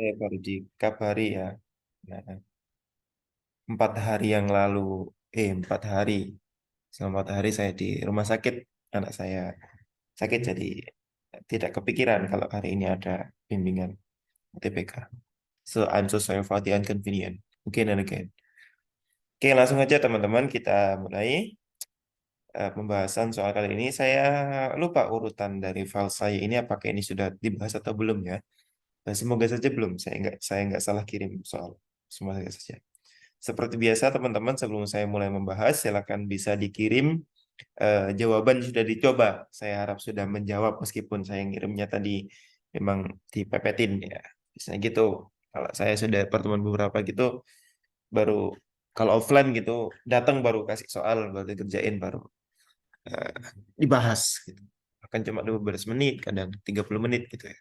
Baru dikabari ya. Nah, 4 hari yang lalu, 4 hari. Selama 4 hari saya di rumah sakit. Anak saya sakit jadi tidak kepikiran kalau hari ini ada bimbingan UTBK. So I'm so sorry for the inconvenience. Again and again. Oke, langsung aja teman-teman kita mulai pembahasan soal kali ini. Saya lupa urutan dari file saya ini apakah ini sudah dibahas atau belum ya. Nah, semoga saja belum. Saya nggak salah kirim soal. Semoga saja. Seperti biasa teman-teman sebelum saya mulai membahas silakan bisa dikirim jawaban sudah dicoba. Saya harap sudah menjawab meskipun saya ngirimnya tadi memang dipepetin ya. Bisa gitu. Kalau saya sudah pertemuan beberapa gitu baru kalau offline gitu datang baru kasih soal baru dikerjain baru eh, dibahas gitu. Akan cuma 12 menit kadang 30 menit gitu ya.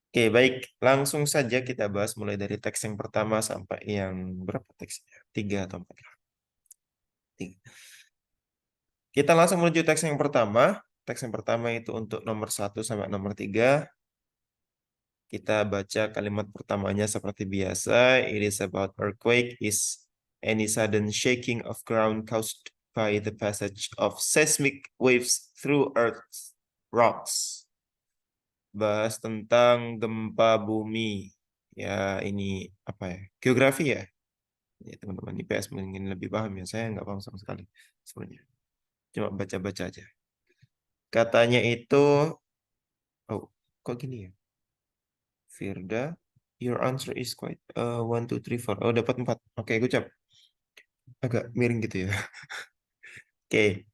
Oke, baik. Langsung saja kita bahas mulai dari teks yang pertama sampai yang berapa teksnya? 3 atau 4. Tiga. Kita langsung menuju teks yang pertama. Teks yang pertama itu untuk nomor 1 sampai nomor 3. Kita baca kalimat pertamanya seperti biasa. It is about earthquake is any sudden shaking of ground caused by the passage of seismic waves through Earth's rocks. Bahas tentang gempa bumi. Ya, ini apa ya? Geografi ya? Ya, teman-teman IPS mungkin lebih paham ya. Saya nggak paham sama sekali sebenarnya. Cuma baca-baca aja. Katanya itu, oh, kok gini ya? Firda, your answer is quite 1, 2, 3, 4. Oh, dapat 4. Oke, gue cap. Agak miring gitu ya. Oke.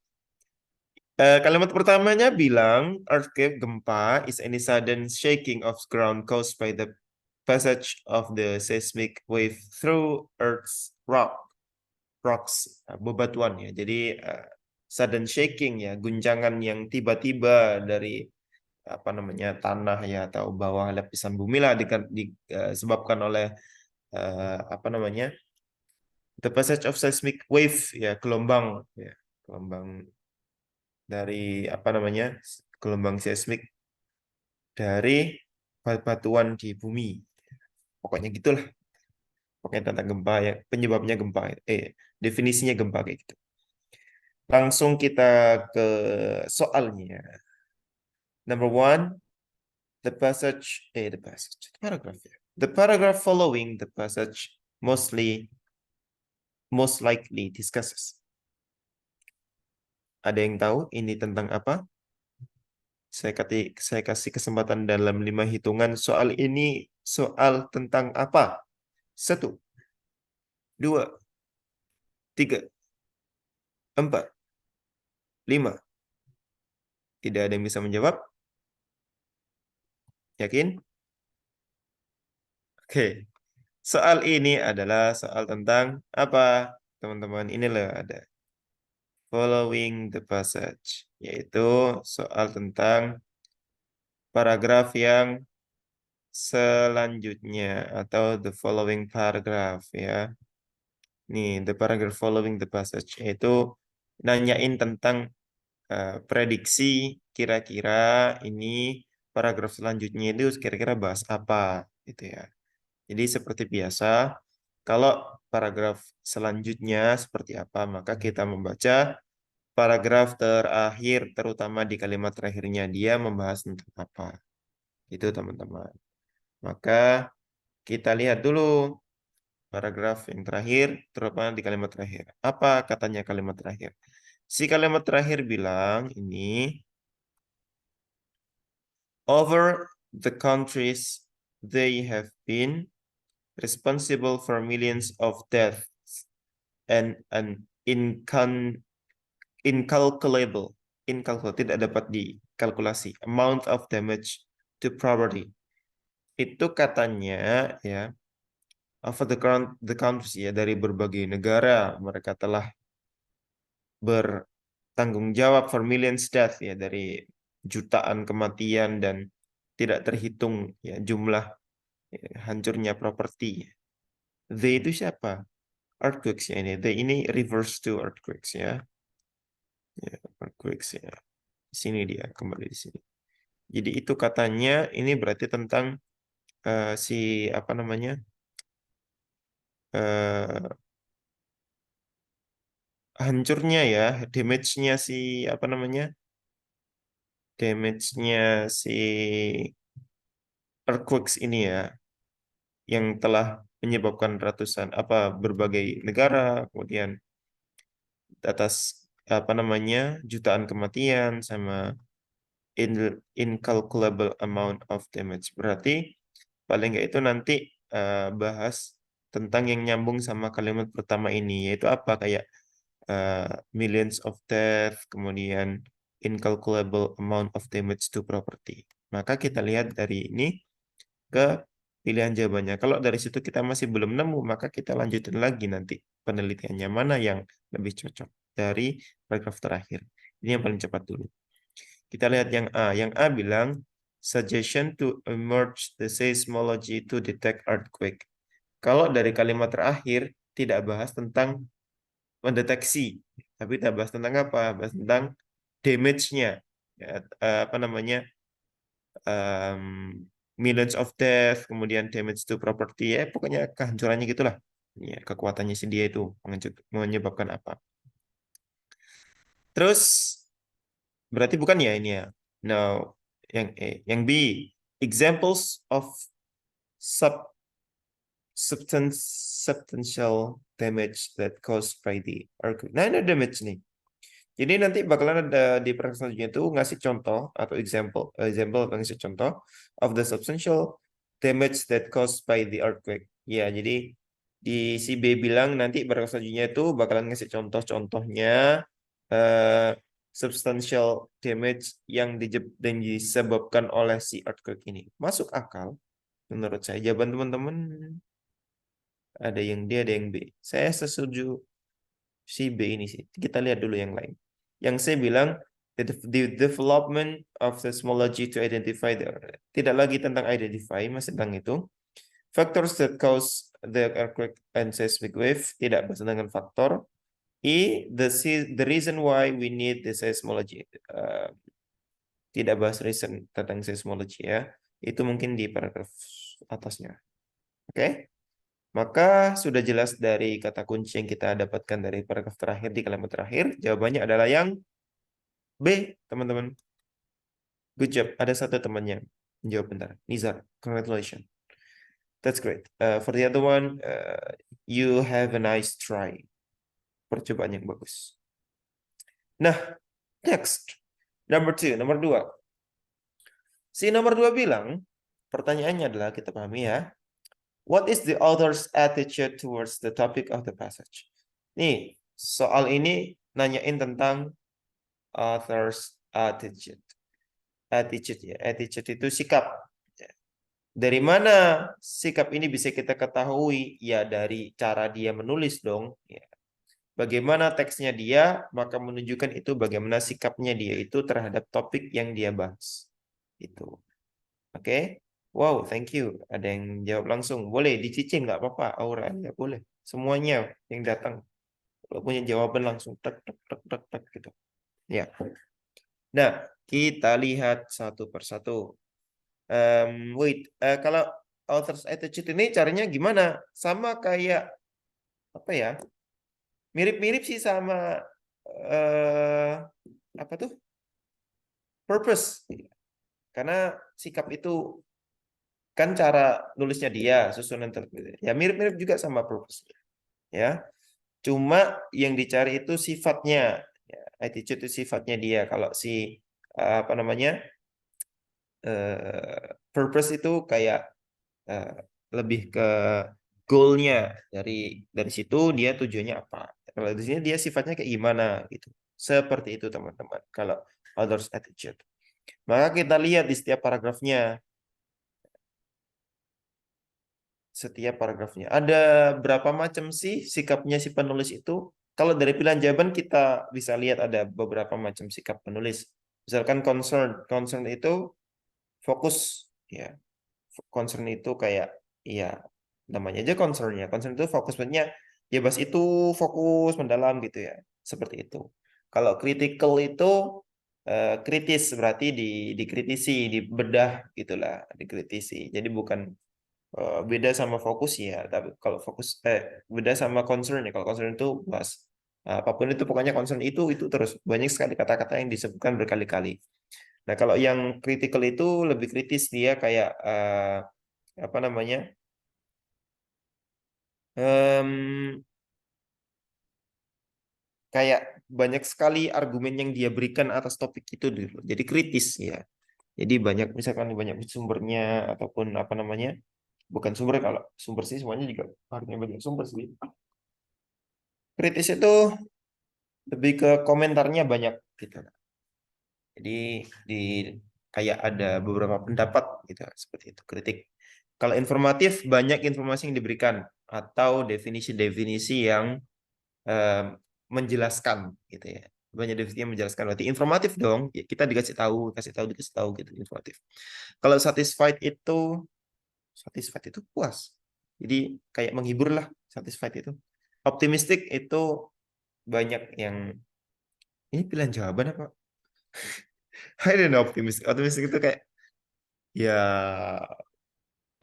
Kalimat pertamanya bilang, earthquake, gempa, is any sudden shaking of ground caused by the passage of the seismic wave through Earth's rocks, bebatuan ya. Jadi sudden shaking ya, guncangan yang tiba-tiba dari apa namanya tanah ya atau bawah lapisan bumi lah disebabkan oleh apa namanya the passage of seismic wave ya gelombang dari apa namanya gelombang seismik dari batuan di bumi. Pokoknya gitulah. Pokoknya tentang gempa ya penyebabnya gempa. Definisinya gempa kayak gitu. Langsung kita ke soalnya. Number one, the paragraph. Ya. The paragraph following the passage most likely discusses. Ada yang tahu ini tentang apa? Saya kasih kesempatan dalam 5 hitungan. Soal ini soal tentang apa? 1, 2, 3, 4, 5. Tidak ada yang bisa menjawab? Yakin? Oke. Soal ini adalah soal tentang apa? Teman-teman, ini loh ada. Following the passage. Yaitu soal tentang paragraf yang selanjutnya. Atau the following paragraph ya. Nih, the paragraph following the passage. Yaitu nanyain tentang prediksi kira-kira ini paragraf selanjutnya itu kira-kira bahas apa gitu ya. Jadi seperti biasa, kalau paragraf selanjutnya seperti apa, maka kita membaca paragraf terakhir, terutama di kalimat terakhirnya dia membahas tentang apa. Itu teman-teman. Maka kita lihat dulu paragraf yang terakhir, terutama di kalimat terakhir. Apa katanya kalimat terakhir? Si kalimat terakhir bilang ini, over the countries they have been responsible for millions of deaths and an incalculable tidak dapat dikalkulasi amount of damage to property. Itu katanya ya over the countries ya dari berbagai negara mereka telah bertanggung jawab for millions death ya dari jutaan kematian dan tidak terhitung ya jumlah ya, hancurnya properti. They itu siapa? Earthquakes ya ini. They ini reverse to earthquakes ya. Ya, earthquakes ya. Di sini dia kembali di sini. Jadi itu katanya ini berarti tentang si apa namanya eh, hancurnya ya, damage-nya si apa namanya, damage-nya si earthquakes ini ya, yang telah menyebabkan ratusan apa berbagai negara, kemudian atas apa namanya jutaan kematian sama incalculable amount of damage. Berarti paling nggak itu nanti bahas tentang yang nyambung sama kalimat pertama ini, yaitu apa kayak uh, millions of death, kemudian incalculable amount of damage to property. Maka kita lihat dari ini ke pilihan jawabannya. Kalau dari situ kita masih belum nemu, maka kita lanjutin lagi nanti penelitiannya mana yang lebih cocok dari paragraf terakhir. Ini yang paling cepat dulu. Kita lihat yang A. Yang A bilang, suggestion to emerge the seismology to detect earthquake. Kalau dari kalimat terakhir, tidak bahas tentang mendeteksi, tapi kita bahas tentang apa? Bahas tentang damage-nya. Ya, apa namanya? Millions of death, kemudian damage to property, ya pokoknya kehancurannya gitulah. Ya, kekuatannya si dia itu menyebabkan apa. Terus berarti bukan ya ini ya. No, yang E. Yang B, examples of sub substantial damage that caused by the earthquake. Nah, ini damage nih. Jadi nanti bakalan ada di persen selanjutnya itu ngasih contoh atau example atau ngasih contoh of the substantial damage that caused by the earthquake. Ya, jadi di si B bilang nanti persen selanjutnya itu bakalan ngasih contoh-contohnya eh, substantial damage yang disebabkan oleh si earthquake ini. Masuk akal menurut saya. Jawaban teman-teman ada yang D, ada yang B. Saya setuju si B ini sih. Kita lihat dulu yang lain. Yang saya bilang the development of seismology to identify tidak lagi tentang identify, masih tentang itu. Factors that cause the earthquake and seismic wave tidak bersentangan faktor. E the reason why we need the seismology. Tidak bahas reason tentang seismology ya. Itu mungkin di paragraf atasnya. Oke? Maka sudah jelas dari kata kunci yang kita dapatkan dari paragraf terakhir di kalimat terakhir. Jawabannya adalah yang B, teman-teman. Good job. Ada satu temannya menjawab bentar. Nizar, congratulations. That's great. For the other one, you have a nice try. Percobaan yang bagus. Nah, next. Nomor 2. Si nomor 2 bilang, pertanyaannya adalah, kita pahami ya, what is the author's attitude towards the topic of the passage? Nih, soal ini nanyain tentang author's attitude. Attitude ya, attitude itu sikap. Dari mana sikap ini bisa kita ketahui? Ya dari cara dia menulis dong. Ya. Bagaimana teksnya dia, maka menunjukkan itu bagaimana sikapnya dia itu terhadap topik yang dia bahas. Itu. Oke? Wow, thank you. Ada yang jawab langsung. Boleh dicicil nggak apa-apa, Aura. Ya boleh. Semuanya yang datang. Kalau punya jawaban langsung tek tek tek tek tek gitu. Ya. Nah, kita lihat satu persatu. Kalau author's attitude ini caranya gimana? Sama kayak apa ya? Mirip-mirip sih sama eh apa tuh? Purpose. Karena sikap itu kan cara nulisnya dia, susunan tertulis. Ya mirip-mirip juga sama purpose. Ya. Cuma yang dicari itu sifatnya. Ya, attitude itu sifatnya dia. Kalau si apa namanya? Purpose itu kayak eh, lebih ke goalnya dari situ dia tujuannya apa. Kalau di sini dia sifatnya kayak gimana gitu. Seperti itu teman-teman. Kalau others attitude. Maka kita lihat di setiap paragrafnya. Setiap paragrafnya. Ada berapa macam sih sikapnya si penulis itu? Kalau dari pilihan jawaban kita bisa lihat ada beberapa macam sikap penulis. Misalkan concern itu fokus ya. Concern itu kayak ya namanya aja concernnya. Concern itu fokus maksudnya ya bahas itu fokus mendalam gitu ya. Seperti itu. Kalau critical itu kritis berarti dikritisi, dibedah gitulah, dikritisi. Jadi bukan beda sama fokus ya. Tapi kalau fokus beda sama concern ya. Kalau concern itu bahas apapun itu, pokoknya concern itu terus banyak sekali kata-kata yang disebutkan berkali-kali. Nah, kalau yang critical itu lebih kritis, dia kayak apa namanya? em, Kayak banyak sekali argumen yang dia berikan atas topik itu dulu. Jadi kritis ya. Jadi banyak, misalkan banyak sumbernya ataupun apa namanya? Bukan sumber, kalau sumber sih semuanya juga harusnya banyak sumber sih. Kritis itu lebih ke komentarnya banyak gitu. Jadi di kayak ada beberapa pendapat gitu seperti itu, kritik. Kalau informatif, banyak informasi yang diberikan atau definisi-definisi yang eh, menjelaskan gitu ya. Banyak definisi yang menjelaskan, berarti informatif dong. Ya, kita dikasih tahu gitu, informatif. Kalau satisfied itu puas. Jadi kayak menghibur lah, satisfied itu. Optimistik itu banyak yang ini pilihan jawaban apa? I don't know, optimistik. Optimistik itu kayak ya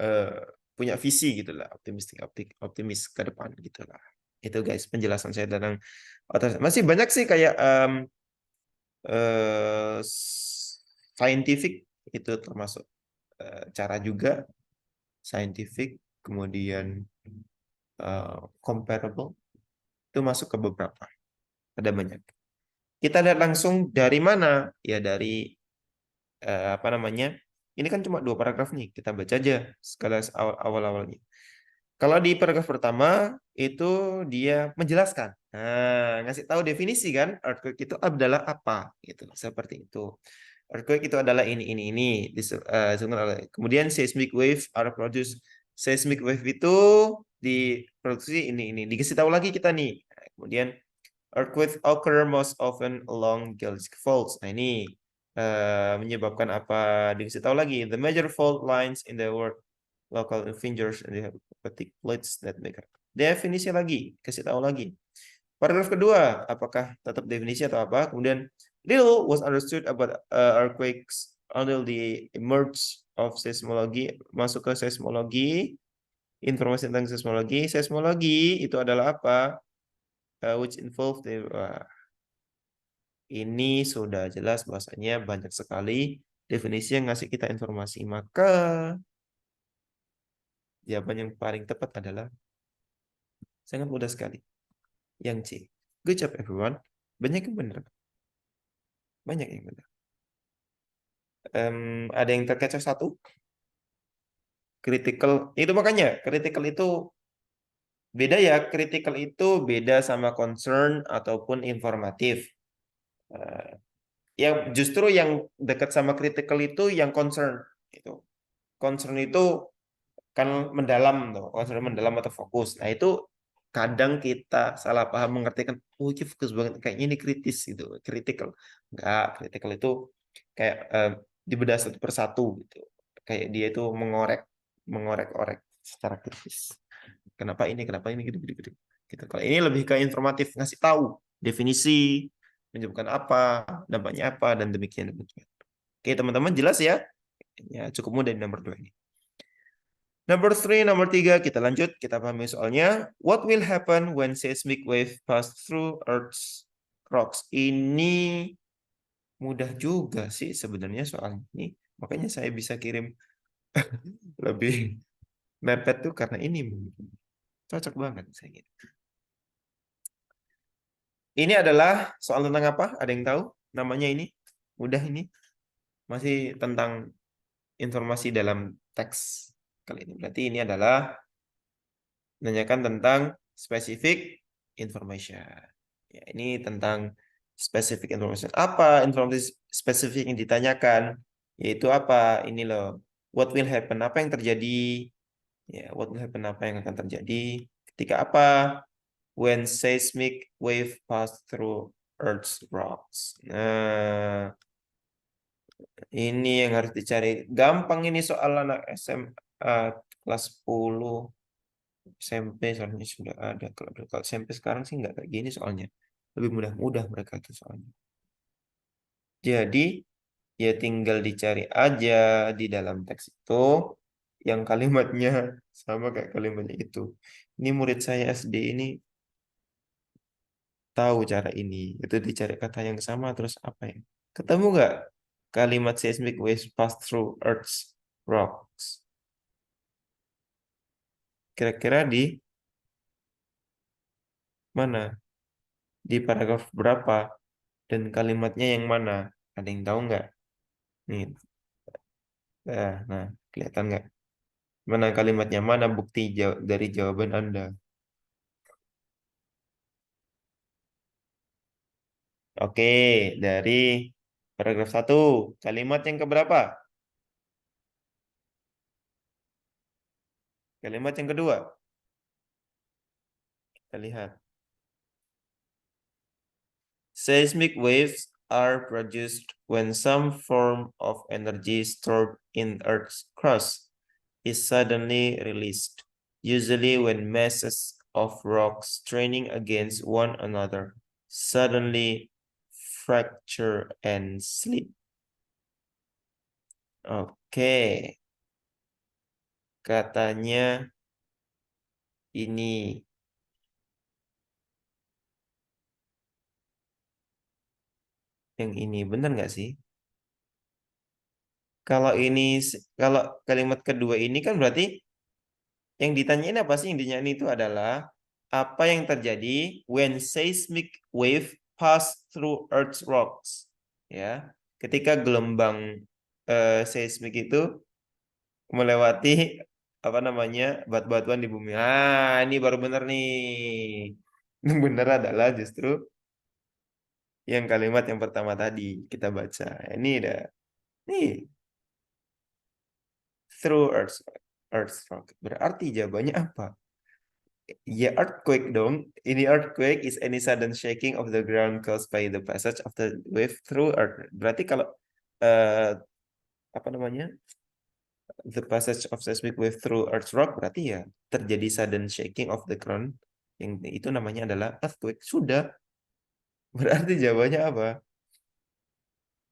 eh, punya visi gitu lah, optimis ke depan gitu lah. Itu guys penjelasan saya tentang masih banyak sih kayak eh, scientific itu termasuk cara juga scientific, kemudian comparable itu masuk ke beberapa, ada banyak. Kita lihat langsung dari mana ya, dari apa namanya, ini kan cuma dua paragraf nih, kita baca aja sekali awal-awalnya. Kalau di paragraf pertama itu dia menjelaskan, nah, ngasih tahu definisi kan, earthquake itu adalah apa, gitu, seperti itu. Earthquake itu adalah ini. Kemudian seismic wave are produced. Seismic wave itu diproduksi ini. Dikasih tahu lagi kita nih. Nah, kemudian earthquake occur most often along geologic faults. Nah, ini menyebabkan apa? Dikasih tahu lagi. The major fault lines in the world local fingers and the pectic plates that make up. Definisi lagi, kasih tahu lagi. Paragraf kedua, apakah tetap definisi atau apa? Kemudian, little was understood about earthquakes until the emerge of seismology. Masuk ke seismologi, informasi tentang seismologi. Seismologi itu adalah apa? Which involved the, ini sudah jelas bahwasanya banyak sekali definisi yang ngasih kita informasi. Maka jawaban yang paling tepat adalah sangat mudah sekali. Yang C. Good job everyone. Banyak yang benar. Banyak yang benar. Ada yang terkecoh satu. Critical. Itu makanya critical itu beda ya. Critical itu beda sama concern ataupun informatif. Eh, yang justru yang dekat sama critical itu yang concern. Itu. Concern itu kan mendalam tuh, concern mendalam atau fokus. Nah, itu kadang kita salah paham mengartikan, oh ini fokus banget, kayaknya ini kritis gitu, critical. Enggak, critical itu kayak dibedah satu persatu gitu. Kayak dia itu mengorek-orek secara kritis. Kenapa ini gitu. Gitu. Kalau ini lebih ke informatif, ngasih tahu definisi, menyebutkan apa, dampaknya apa, dan demikian. Oke, teman-teman jelas ya? Ya, cukup mudah di nomor 2 ini. Nomor 3, kita lanjut, kita pahami soalnya. What will happen when seismic wave pass through Earth's rocks? Ini mudah juga sih sebenarnya soal ini. Makanya saya bisa kirim lebih mepet tuh karena ini cocok banget saya gitu. Ini adalah soal tentang apa? Ada yang tahu namanya ini? Mudah ini. Masih tentang informasi dalam teks kali ini. Berarti ini adalah menanyakan tentang specific information. Ya, ini tentang specific information. Apa informasi spesifik yang ditanyakan? Yaitu apa? Ini loh. What will happen? Apa yang terjadi? Ya, what will happen? Apa yang akan terjadi? Ketika apa? When seismic wave pass through Earth's rocks. Nah, ini yang harus dicari. Gampang ini soal anak SMA kelas 10. SMP soalnya sudah ada. Kalau SMP sekarang sih nggak kayak gini soalnya. Lebih mudah-mudah mereka itu soalnya. Jadi ya tinggal dicari aja di dalam teks itu yang kalimatnya sama kayak kalimatnya itu. Ini murid saya SD ini tahu cara ini. Itu dicari kata yang sama terus apa ya? Ketemu nggak kalimat seismic waves pass through Earth's rocks? Kira-kira di mana? Di paragraf berapa? Dan kalimatnya yang mana? Ada yang tahu nggak? Nih, nah, kelihatan nggak? Mana kalimatnya? Mana bukti dari jawaban Anda? Oke, dari paragraf satu. Kalimat yang keberapa? Kalimat yang kedua. Kita lihat. Seismic waves are produced when some form of energy stored in Earth's crust is suddenly released, usually when masses of rocks straining against one another suddenly fracture and slip. Oke, katanya ini. Yang ini benar nggak sih? Kalau ini, kalau kalimat kedua ini kan berarti yang ditanyain apa sih? Yang ditanyain itu adalah apa yang terjadi when seismic wave pass through Earth's rocks. Ya, ketika gelombang seismik itu melewati apa namanya batuan di bumi. Ah, ini baru benar nih. Yang benar adalah justru yang kalimat yang pertama tadi kita baca. Ini udah, nih through Earth's rock. Berarti jawabannya apa? Ya earthquake dong. Ini earthquake is any sudden shaking of the ground caused by the passage of the wave through earth. Berarti kalau eh, apa namanya? The passage of seismic wave through earth's rock berarti ya terjadi sudden shaking of the ground yang itu namanya adalah earthquake. Sudah. Berarti jawabannya apa?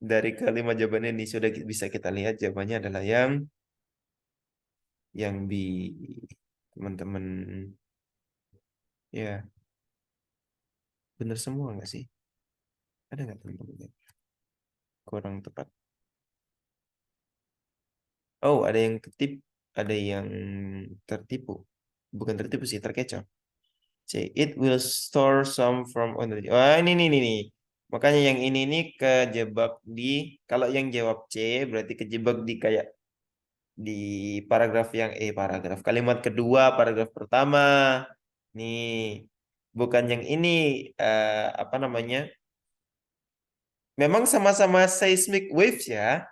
Dari kalimat jawabannya ini sudah bisa kita lihat jawabannya adalah yang B, teman-teman. Ya, benar semua nggak sih? Ada nggak teman-teman yang kurang tepat? Oh, ada yang ada yang tertipu. Bukan tertipu sih, terkecoh. C. It will store some from energy. Wah, ini. Makanya yang ini nih kejebak di, kalau yang jawab C berarti kejebak di kayak di paragraf paragraf kalimat kedua, paragraf pertama. Nih, bukan yang ini apa namanya? Memang sama-sama seismic waves ya,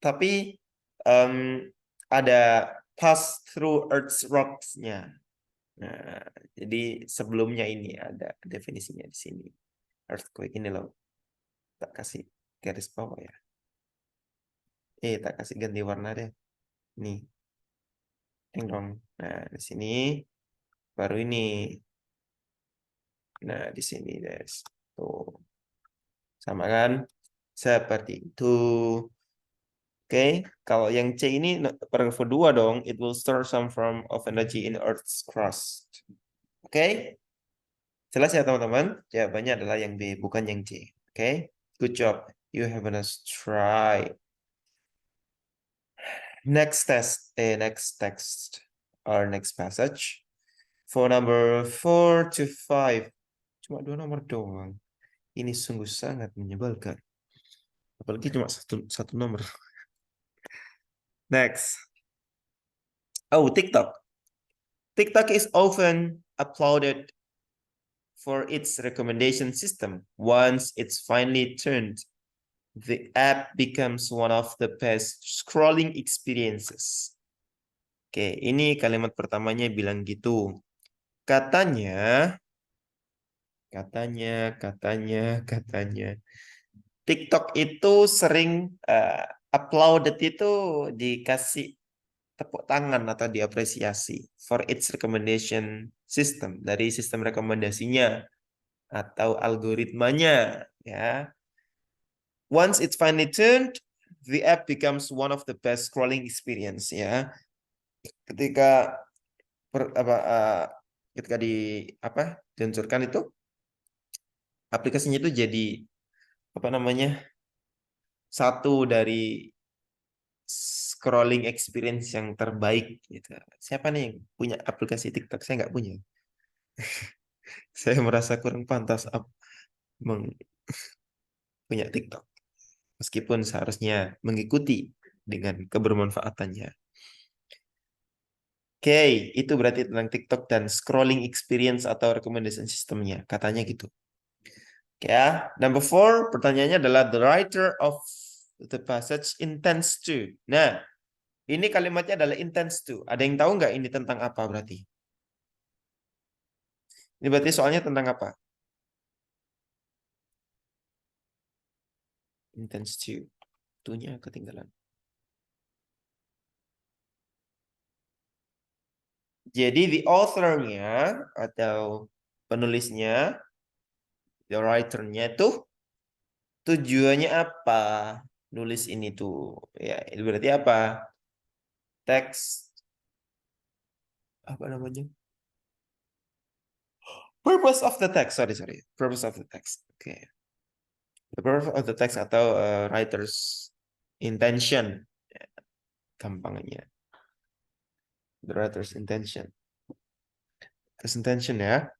tapi em, ada pass through Earth's rocks-nya. Nah, jadi sebelumnya ini ada definisinya di sini. Earthquake ini loh, tak kasih garis bawah ya. Tak kasih ganti warna deh. Nih, yang dong. Nah, di sini baru ini. Nah, di sini guys. Tuh, sama kan? Seperti itu. Oke, kalau yang C ini paragraf kedua dong, it will store some form of energy in Earth's crust. Oke, jelas ya teman-teman? Jawabannya adalah yang B, bukan yang C. Oke, good job. You have a nice try. Next text, or next passage. For number 4 to 5. Cuma dua nomor doang. Ini sungguh sangat menyebalkan. Apalagi cuma satu nomor. Next. Oh, TikTok. TikTok is often applauded for its recommendation system. Once it's finally turned, the app becomes one of the best scrolling experiences. Oke, ini kalimat pertamanya bilang gitu. Katanya, katanya. TikTok itu sering uploaded itu dikasih tepuk tangan atau diapresiasi for its recommendation system, dari sistem rekomendasinya atau algoritmanya ya. Once it's finally turned, the app becomes one of the best scrolling experience ya. ketika apa ketika di apa diluncurkan itu aplikasinya itu jadi apa namanya satu dari scrolling experience yang terbaik gitu. Siapa nih yang punya aplikasi TikTok? Saya nggak punya. Saya merasa kurang pantas punya TikTok. Meskipun seharusnya mengikuti dengan kebermanfaatannya. Oke, itu berarti tentang TikTok dan scrolling experience atau recommendation systemnya. Katanya gitu. Oke ya, number four, pertanyaannya adalah the writer of the passage intends to. Nah, ini kalimatnya adalah intends to. Ada yang tahu nggak ini tentang apa berarti? Ini berarti soalnya tentang apa? Intends to. Tunya ketinggalan. Jadi the author-nya atau penulisnya, the writer-nya itu tujuannya apa? Nulis ini tuh. Ya, itu berarti apa? Teks apa namanya? Purpose of the text. Sorry, sorry. Purpose of the text. Oke. The purpose of the text atau writer's intention. Gampangnya. The writer's intention. Writer's intention ya.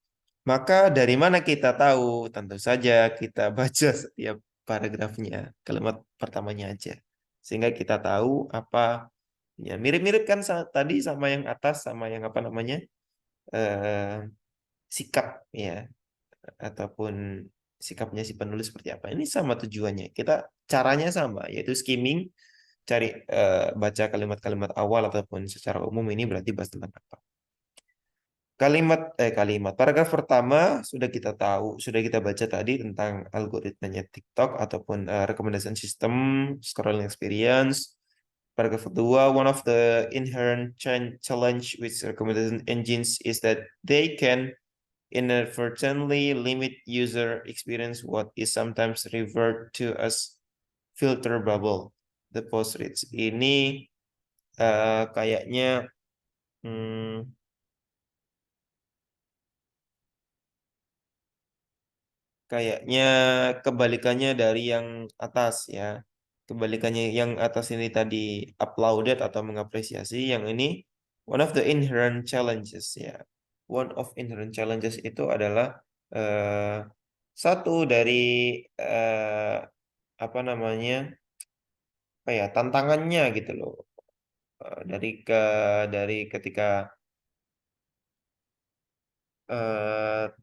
Maka dari mana kita tahu? Tentu saja kita baca setiap paragrafnya, kalimat pertamanya aja. Sehingga kita tahu apa ya mirip-mirip kan tadi sama yang atas sama yang apa namanya? eh, sikap ya ataupun sikapnya si penulis seperti apa. Ini sama tujuannya. Kita caranya sama yaitu skimming, cari baca kalimat-kalimat awal ataupun secara umum ini berarti bahas tentang apa. Kalimat paragraf pertama sudah kita tahu, sudah kita baca tadi tentang algoritmanya TikTok ataupun recommendation system, scrolling experience. Paragraf kedua, one of the inherent challenge with recommendation engines is that they can inadvertently limit user experience, what is sometimes referred to as filter bubble. The post reads ini kayaknya hmm, kayaknya kebalikannya dari yang atas ya. Kebalikannya yang atas ini tadi uploaded atau mengapresiasi, yang ini one of the inherent challenges ya. One of inherent challenges itu adalah satu dari eh, apa namanya tantangannya gitu loh. Dari ketika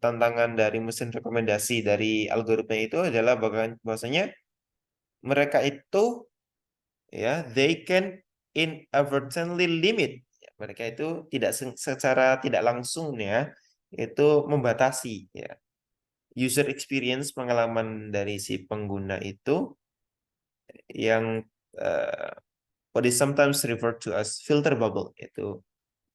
tantangan dari mesin rekomendasi dari algoritma itu adalah bahwasanya mereka itu ya they can inadvertently limit. Ya, mereka itu tidak secara tidak langsung ya itu membatasi ya user experience, pengalaman dari si pengguna itu yang uh, what is sometimes referred to as filter bubble, itu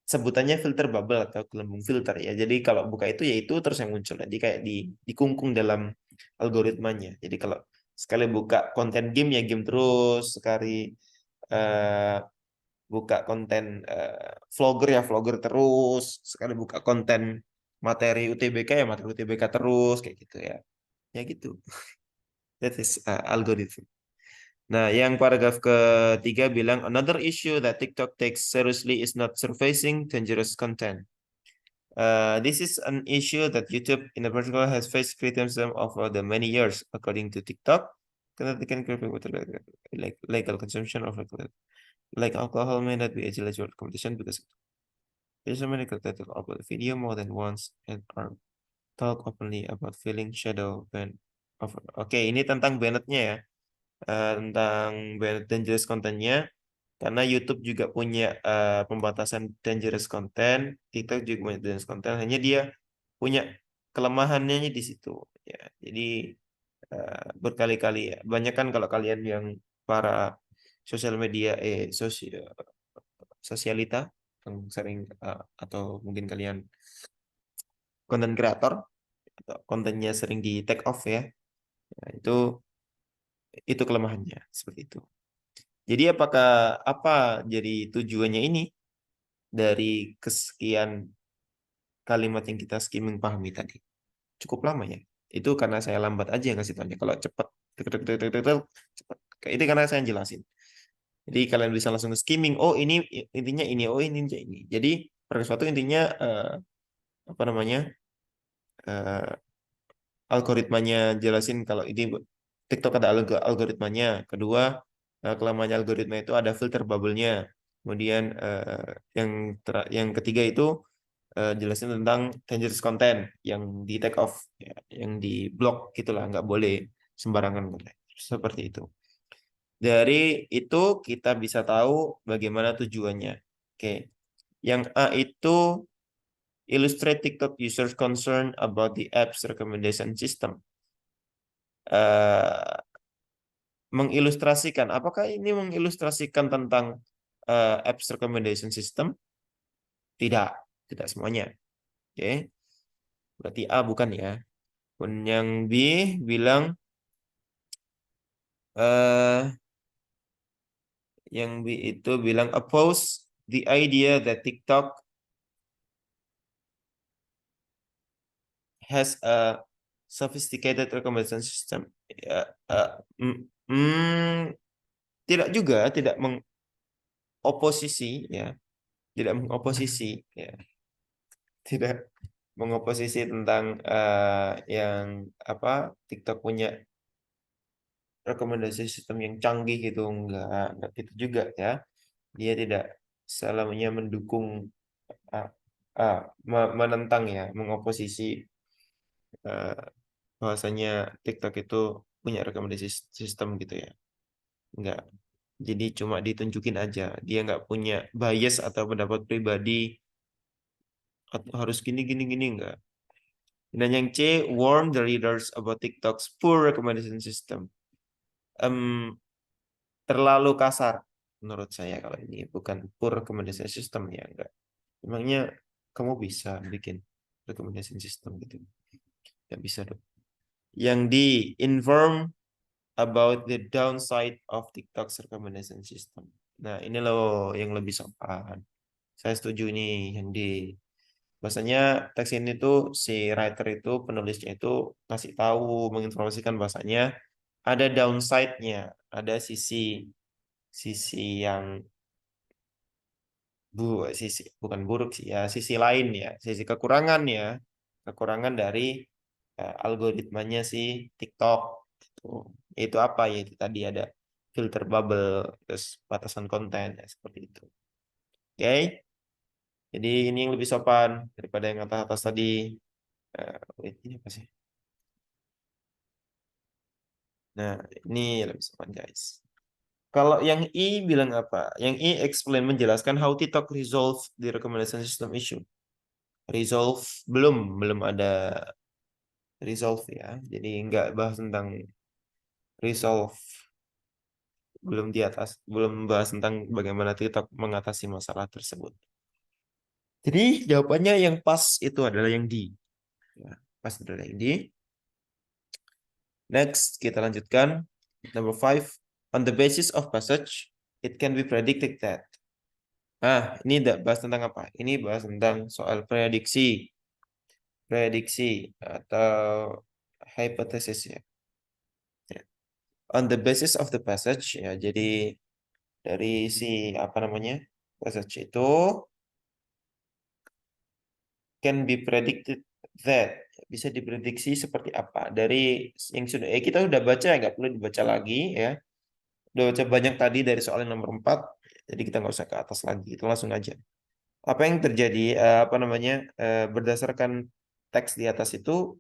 sebutannya filter bubble atau gelembung filter ya. Jadi kalau buka itu ya itu terus yang muncul. Jadi kayak dikungkung dalam algoritmanya. Jadi kalau sekali buka konten game ya game terus, sekali eh, buka konten vlogger ya vlogger terus, sekali buka konten materi UTBK ya materi UTBK terus kayak gitu ya. Ya gitu. That is algorithm. Nah, yang paragraf ketiga bilang another issue that TikTok takes seriously is not surfacing dangerous content. This is an issue that YouTube in particular has faced criticism over the many years, according to TikTok. Content can create with like legal consumption of like alcohol may not be a legal competition because there's so many content upload video more than once and are talk openly about feeling shadow ban of. Oke, ini tentang bannednya ya. Tentang banned dangerous kontennya. Karena YouTube juga punya pembatasan dangerous content, TikTok juga punya dangerous content, hanya dia punya kelemahannya di situ. Ya, jadi berkali-kali ya. Banyak kan kalau kalian yang para sosial media, sosialita yang sering atau mungkin kalian konten kreator atau kontennya sering di take off ya, nah, itu kelemahannya seperti itu. Jadi apa jadi tujuannya ini? dari kesekian kalimat yang kita skimming pahami tadi. Cukup lama ya. Itu karena saya lambat aja ngasih tanya. Kalau cepat, cepat. Itu karena saya jelasin. Jadi kalian bisa langsung skimming. Oh ini intinya ini. Oh ini intinya ini. Jadi pada suatu intinya apa namanya algoritmanya jelasin kalau ini TikTok ada algoritmanya. Kedua kelemahannya algoritma itu ada filter bubble-nya. Kemudian yang ketiga itu jelasin tentang dangerous content yang di take off, ya, yang di block gitulah, nggak boleh sembarangan seperti itu. Dari itu kita bisa tahu bagaimana tujuannya. Oke, yang A itu illustrate TikTok users concern about the app's recommendation system. Eh, mengilustrasikan, apakah ini mengilustrasikan tentang apps recommendation system? Tidak, tidak semuanya. Oke, berarti A bukan ya. Yang B bilang eh yang B itu bilang oppose the idea that TikTok has a sophisticated recommendation system. Ya, mm, mm, tidak juga, tidak mengoposisi ya, tidak mengoposisi ya, tidak mengoposisi tentang yang apa TikTok punya rekomendasi sistem yang canggih gitu, enggak gitu juga ya. Dia tidak selamanya mendukung uh, menentang ya, mengoposisi uh, bahwasanya TikTok itu punya rekomendasi sistem gitu ya. Enggak. Jadi cuma ditunjukin aja. Dia nggak punya bias atau pendapat pribadi atau harus gini gini gini enggak. Dan yang C, warn the readers about TikTok's poor recommendation system. Em, terlalu kasar menurut saya kalau ini bukan poor recommendation system ya enggak. Emangnya kamu bisa bikin recommendation system gitu? Nggak bisa dong. Yang D, inform about the downside of TikTok's recommendation system. Nah, ini loh yang lebih sopan. Saya setuju nih yang di bahasanya teks ini tuh si writer itu penulisnya itu kasih tahu menginformasikan bahasanya ada downside-nya, ada sisi sisi yang sisi bukan buruk sih ya, sisi lain ya, sisi kekurangan ya, kekurangan dari algoritmanya si TikTok itu. Itu apa ya? Itu tadi ada filter bubble, terus batasan konten ya, seperti itu. Oke, jadi ini yang lebih sopan daripada yang atas-atas tadi. Wait, ini apa sih? Nah, ini lebih sopan guys. Kalau yang I bilang apa? Yang I explain menjelaskan how TikTok resolve the recommendation system issue. Resolve belum ada resolve ya. Jadi nggak bahas tentang resolve, belum di atas, belum bahas tentang bagaimana TikTok mengatasi masalah tersebut. Jadi jawabannya yang pas itu adalah yang D. Ya, pas adalah yang D. Next kita lanjutkan. Number 5. On the basis of passage, it can be predicted that. Nah, ini bahas tentang apa? Ini bahas tentang soal prediksi. Prediksi atau hipotesis ya. Ya. On the basis of the passage ya. Jadi dari si apa namanya? Passage itu can be predicted that bisa diprediksi seperti apa dari yang sudah kita udah baca, nggak perlu dibaca lagi ya, udah baca banyak tadi dari soal yang nomor 4, jadi kita nggak usah ke atas lagi, itu langsung aja apa yang terjadi apa namanya berdasarkan teks di atas itu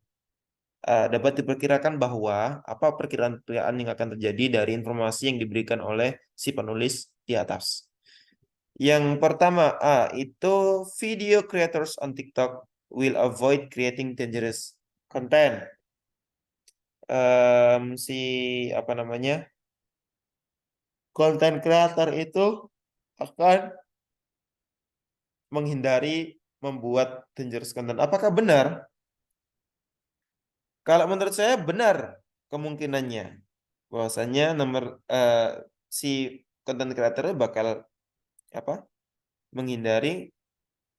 dapat diperkirakan bahwa apa perkiraan-perkiraan yang akan terjadi dari informasi yang diberikan oleh si penulis di atas. Yang pertama, itu video creators on TikTok will avoid creating dangerous content. Si apa namanya, konten creator itu akan menghindari membuat dangerous content. Apakah benar? Kalau menurut saya benar kemungkinannya. Bahwasanya nomor si konten creator bakal apa? Menghindari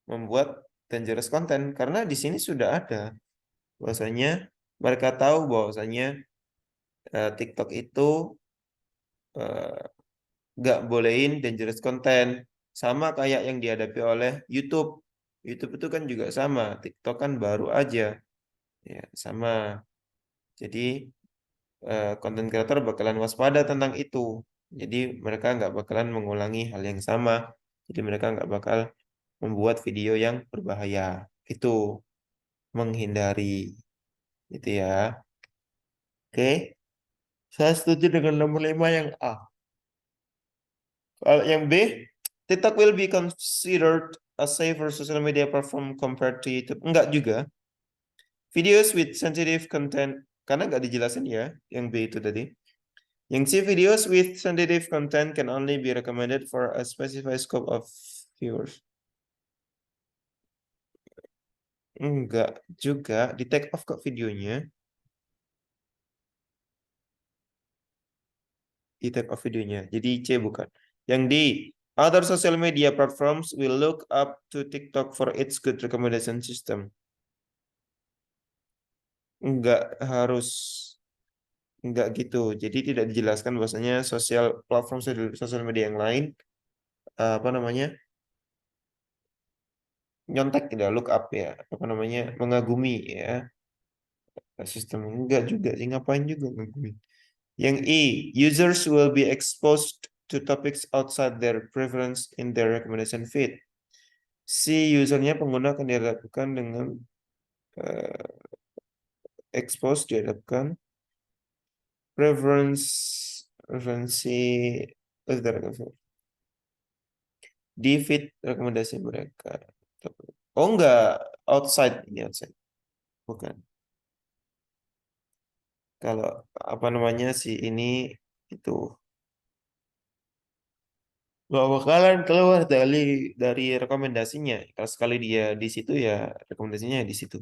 membuat dangerous content karena di sini sudah ada bahwasanya mereka tahu bahwasanya TikTok itu eh, nggak bolehin dangerous content sama kayak yang dihadapi oleh YouTube. YouTube itu kan juga sama, TikTok kan baru aja ya sama. Jadi konten kreator bakalan waspada tentang itu. Jadi mereka nggak bakalan mengulangi hal yang sama. Jadi mereka nggak bakal membuat video yang berbahaya. Itu menghindari itu ya. Oke, saya setuju dengan nomor 5 yang A. Kalau yang B, TikTok will be considered a safer social media platform compared to YouTube. Enggak juga. Videos with sensitive content, karena nggak dijelasin ya, yang B itu tadi. Yang C, videos with sensitive content can only be recommended for a specified scope of viewers. Enggak juga, di take off kok videonya. Di take off videonya. Jadi C bukan. Yang D, other social media platforms will look up to TikTok for its good recommendation system. Enggak harus, enggak gitu. Jadi tidak dijelaskan bahwasanya platform sosial media yang lain apa namanya? Nyontek tidak look up ya, apa namanya? Mengagumi ya. Sistem enggak juga sih, ngapain juga ngagumi. Yang E, users will be exposed to topics outside their preference in their recommendation feed. Si usernya pengguna akan dihadapkan dengan uh, expose dihadapkan preferensi di feed rekomendasi mereka. Oh enggak, outside ini outside, bukan. Kalau apa namanya si ini itu nggak bakalan keluar dari rekomendasinya. Kalau sekali dia di situ ya rekomendasinya di situ.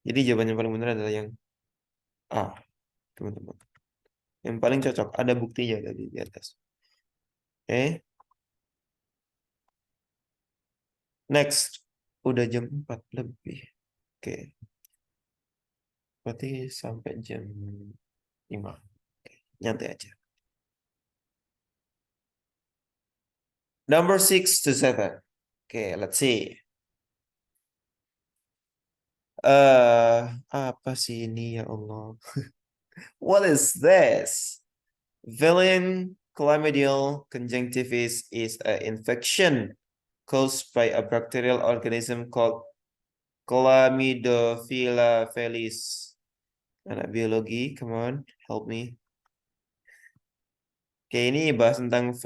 Jadi jawaban yang paling benar adalah yang A, teman-teman. Yang paling cocok, ada buktinya tadi di atas. Oke, next. Udah jam 4 lebih. Oke, berarti sampai jam 5. Nyantai aja. Number 6 to 7. Oke, let's see. Apa sih ini ya Allah? What is this? Villain chlamydial conjunctivitis is an infection caused by a bacterial organism called Chlamydophila felis. Anak biologi, come on, help me. Oke, ini bahas tentang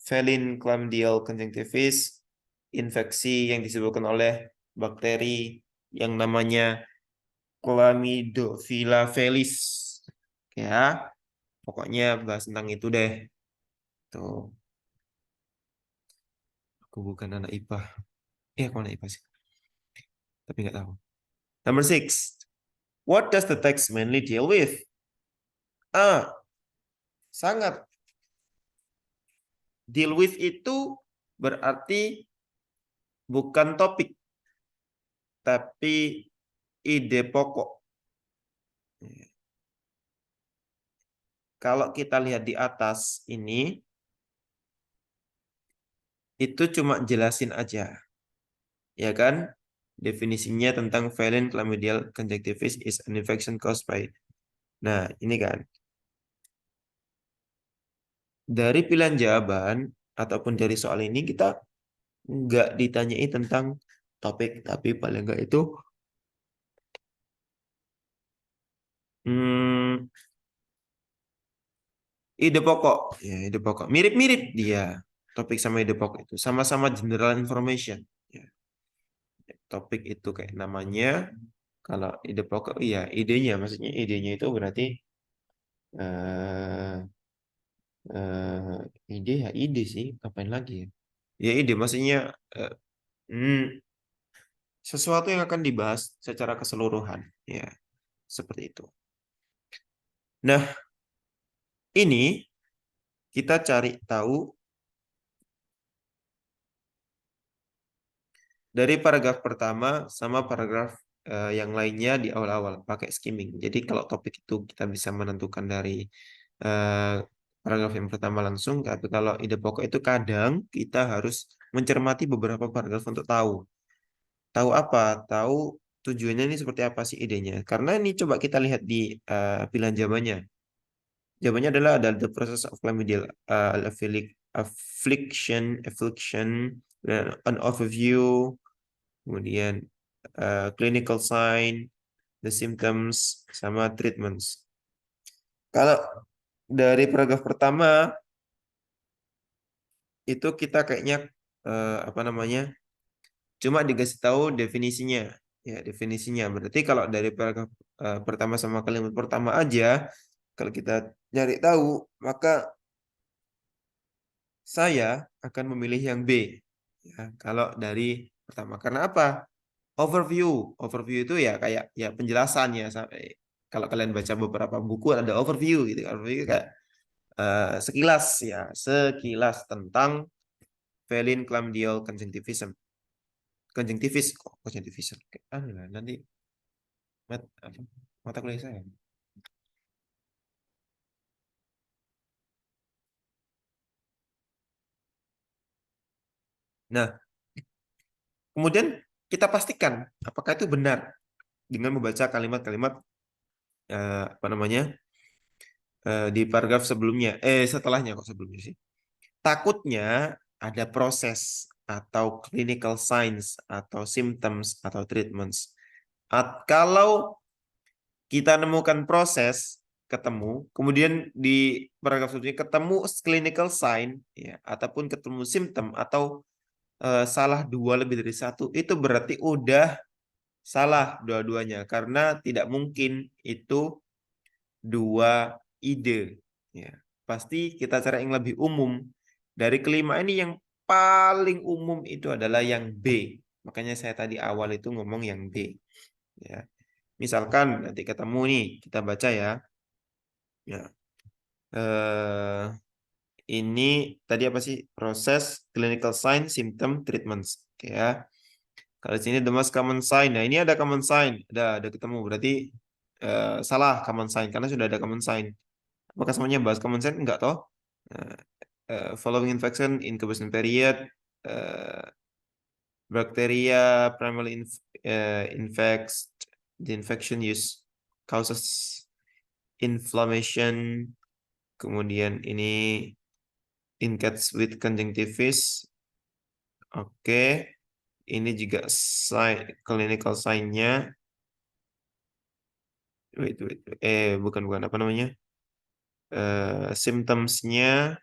Feline chlamydial conjunctivitis, infeksi yang disebabkan oleh bakteri yang namanya Chlamydophila felis. Ya, pokoknya bahas tentang itu deh. Tuh, aku bukan anak IPA. Aku anak IPA sih, tapi nggak tahu. Number 6. What does the text mainly deal with? A. Sangat. Deal with itu berarti bukan topik, tapi ide pokok. Kalau kita lihat di atas ini, itu cuma jelasin aja. Ya kan? Definisinya tentang valent chlamydial conjunctivitis is an infection caused by. Nah, ini kan. Dari pilihan jawaban ataupun dari soal ini kita nggak ditanyai tentang topik, tapi paling nggak itu hmm, ide pokok. Ya, ide pokok. Mirip-mirip dia. Topik sama ide pokok itu. Sama-sama general information. Ya, topik itu kayak namanya. Kalau ide pokok, iya idenya. Maksudnya idenya itu berarti eh ide ya ide sih. Ngapain lagi ya? Ya ide maksudnya eh, hmm, sesuatu yang akan dibahas secara keseluruhan. Ya, seperti itu. Nah, ini kita cari tahu Dari paragraf pertama sama paragraf yang lainnya di awal-awal pakai skimming. Jadi kalau topik itu kita bisa menentukan dari eh, paragraf yang pertama langsung, tapi kalau ide pokok itu kadang kita harus mencermati beberapa paragraf untuk tahu. Tahu apa? Tahu tujuannya ini seperti apa sih idenya. Karena ini coba kita lihat di pilihan jawabannya. Jawabannya adalah ada the process of chlamydial affliction, an overview, kemudian clinical sign, the symptoms, sama treatments. Kalau dari paragraf pertama itu kita kayaknya apa namanya? Cuma dikasih tahu definisinya. Ya, definisinya. Berarti kalau dari paragraf pertama sama kalimat pertama aja, kalau kita nyari tahu, maka saya akan memilih yang B. Ya, kalau dari pertama. Karena apa? Overview. Overview itu ya kayak ya penjelasan ya. Kalau kalian baca beberapa buku ada overview gitu. Overview kayak sekilas ya, sekilas tentang felin chlamydial conjunctivism. Conjunctivis kok conjunctivism. Anu lah nanti apa, mata kuliah saya. Nah, kemudian kita pastikan apakah itu benar dengan membaca kalimat-kalimat apa namanya di paragraf sebelumnya, setelahnya kok sebelumnya sih. Takutnya ada proses atau clinical signs atau symptoms atau treatments. Kalau kita nemukan proses ketemu, kemudian di paragraf sebelumnya ketemu clinical sign ya ataupun ketemu simptom atau salah dua lebih dari satu, itu berarti udah salah dua-duanya karena tidak mungkin itu dua ide. Ya, pasti kita cari yang lebih umum. Dari kelima ini yang paling umum itu adalah yang B. Makanya saya tadi awal itu ngomong yang B. Ya, misalkan nanti ketemu nih, kita baca ya. Ya, eh, ini tadi apa sih? Proses clinical sign, symptom, treatments. Oke ya. Kalau di sini the most common sign. Nah, ini ada common sign. Ada ketemu. Berarti salah common sign karena sudah ada common sign. Apakah semuanya bahas common sense? Enggak toh. Nah, following infection, incubation period, uh, bacteria primarily infects the infection use causes inflammation. Kemudian ini in cats with conjunctivitis. Oke, ini juga clinical sign-nya. Wait. Bukan apa namanya? Symptoms-nya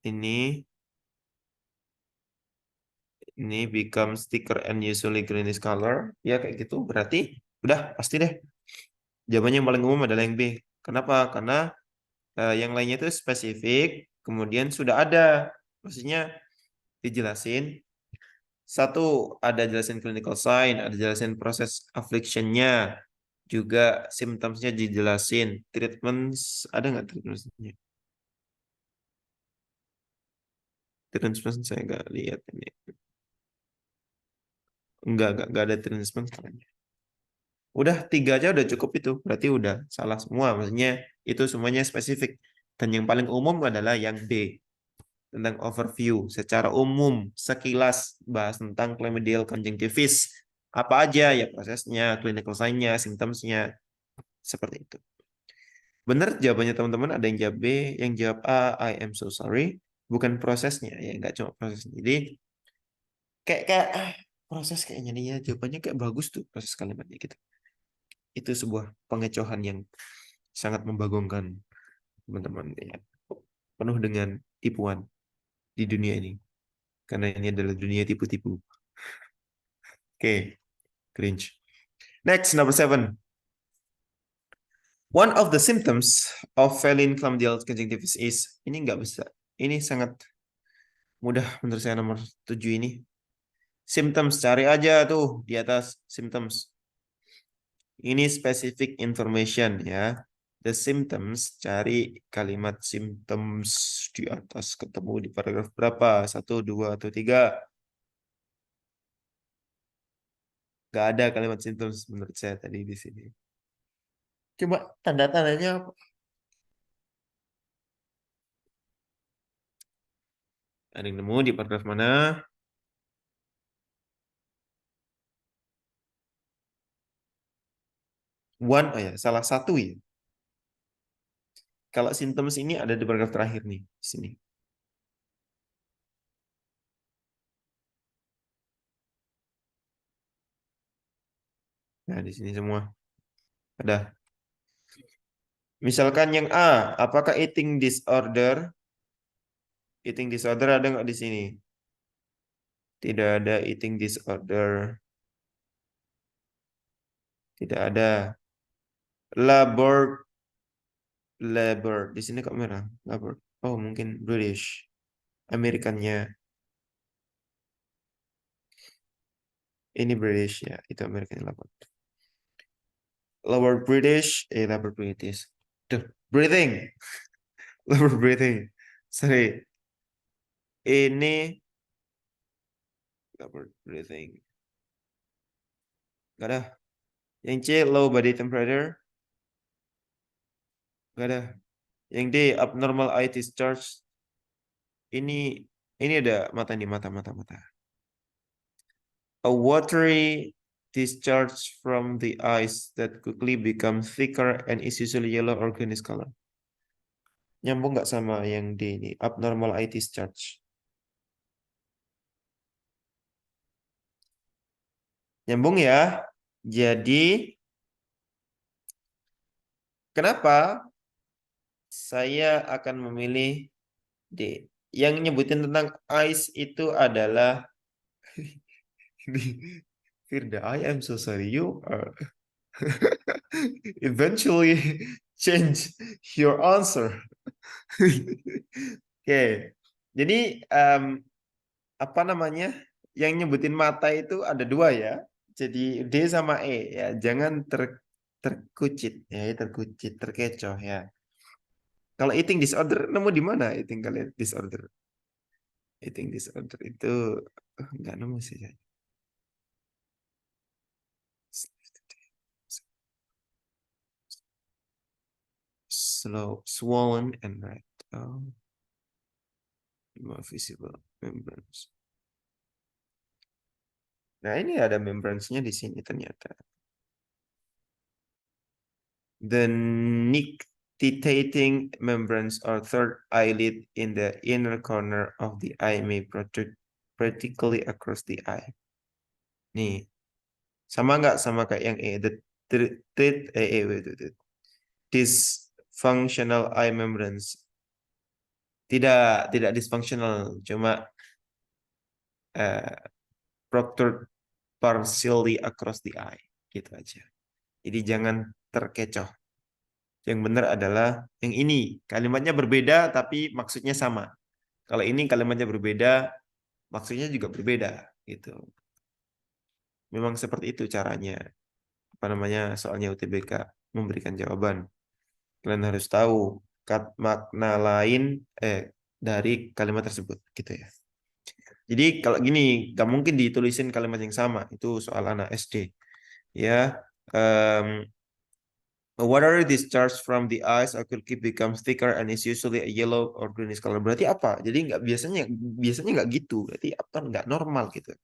ini becomes thicker and usually greenish color. Ya kayak gitu. Berarti udah pasti deh. Jawabannya yang paling umum adalah yang B. Kenapa? Karena yang lainnya itu spesifik, kemudian sudah ada. Maksudnya dijelasin. Satu, ada jelasin clinical sign, ada jelasin proses affliction-nya, juga symptoms-nya dijelasin. Treatments, ada nggak treatments-nya? Treatment saya nggak lihat ini. Enggak ada treatment. Udah tiga aja udah cukup itu. Berarti udah salah semua. Maksudnya itu semuanya spesifik. Dan yang paling umum adalah yang B. Tentang overview. Secara umum, sekilas bahas tentang chlamydial conjunctivitis. Apa aja ya prosesnya, clinical sign-nya, symptoms-nya. Seperti itu. Benar jawabannya teman-teman. Ada yang jawab B, yang jawab A, I am so sorry. Bukan prosesnya. Ya nggak cuma prosesnya. Jadi kayak proses kayaknya nih ya. Jawabannya kayak bagus tuh proses kalimatnya gitu. Itu sebuah pengecohan yang sangat membagongkan teman-teman ya. Penuh dengan tipuan di dunia ini karena ini adalah dunia tipu-tipu. Oke, cringe. Next, number seven. One of the symptoms of feline chlamydial conjunctivitis is, ini nggak bisa. Ini sangat mudah menurut saya nomor 7 ini. Symptoms, cari aja tuh di atas symptoms. Ini specific information ya. The symptoms, cari kalimat symptoms di atas, ketemu di paragraf berapa? Satu, dua, atau tiga? Nggak ada kalimat symptoms menurut saya tadi di sini. Coba tanda-tandanya apa? Ada yang nemu di paragraf mana? One, oh ya, salah satu ya. Kalau symptoms ini ada di paragraf terakhir nih, di sini. Nah, di sini semua ada. Misalkan yang A, apakah eating disorder? Eating disorder ada nggak di sini? Tidak ada eating disorder. Tidak ada. Labor, labor. Di sini kok merah? Labor. Oh, mungkin British. Amerikannya. Ini British ya. Itu American labor. Lower British, labor British. Duh, breathing. Lower breathing. Sorry. Ini lower breathing. Gak ada. Yang C, low body temperature. Gak ada. Yang D, abnormal eye discharge. Ini ini ada mata nih, mata, mata, mata. A watery discharge from the eyes that quickly becomes thicker and is usually yellow or greenish color. Nyambung nggak sama yang D ini? Abnormal eye discharge. Nyambung ya. Jadi, kenapa saya akan memilih D? Yang nyebutin tentang eyes itu adalah Firda, I am so sorry. You are eventually change your answer. Oke, jadi apa namanya? Yang nyebutin mata itu ada dua ya. Jadi D sama E ya. Jangan terkucit ya, terkucit, terkecoh ya. Kalau eating disorder nemu di mana eating kalian disorder? Eating disorder itu nggak nemu sih saya. Slow, swollen and red. Oh, more visible membranes. Nah, ini ada membranes-nya di sini ternyata. The nictitating membranes or third eyelid in the inner corner of the eye may protrude vertically across the eye. Nih, sama nggak sama kayak yang E? The wait, wait, wait. Dysfunctional eye membranes. Tidak dysfunctional, cuma uh, protrude partially across the eye. Gitu aja. Jadi jangan terkecoh. Yang benar adalah yang ini. Kalimatnya berbeda tapi maksudnya sama. Kalau ini kalimatnya berbeda, maksudnya juga berbeda gitu. Memang seperti itu caranya. Apa namanya? Soalnya UTBK memberikan jawaban. Kalian harus tahu makna lain dari kalimat tersebut gitu ya. Jadi kalau gini, gak mungkin ditulisin kalimat yang sama. Itu soal anak SD. Ya, a watery discharge from the eyes or quickly becomes thicker and is usually a yellow or greenish color. Berarti apa? Jadi nggak biasanya nggak gitu. Berarti apa nggak normal gitu.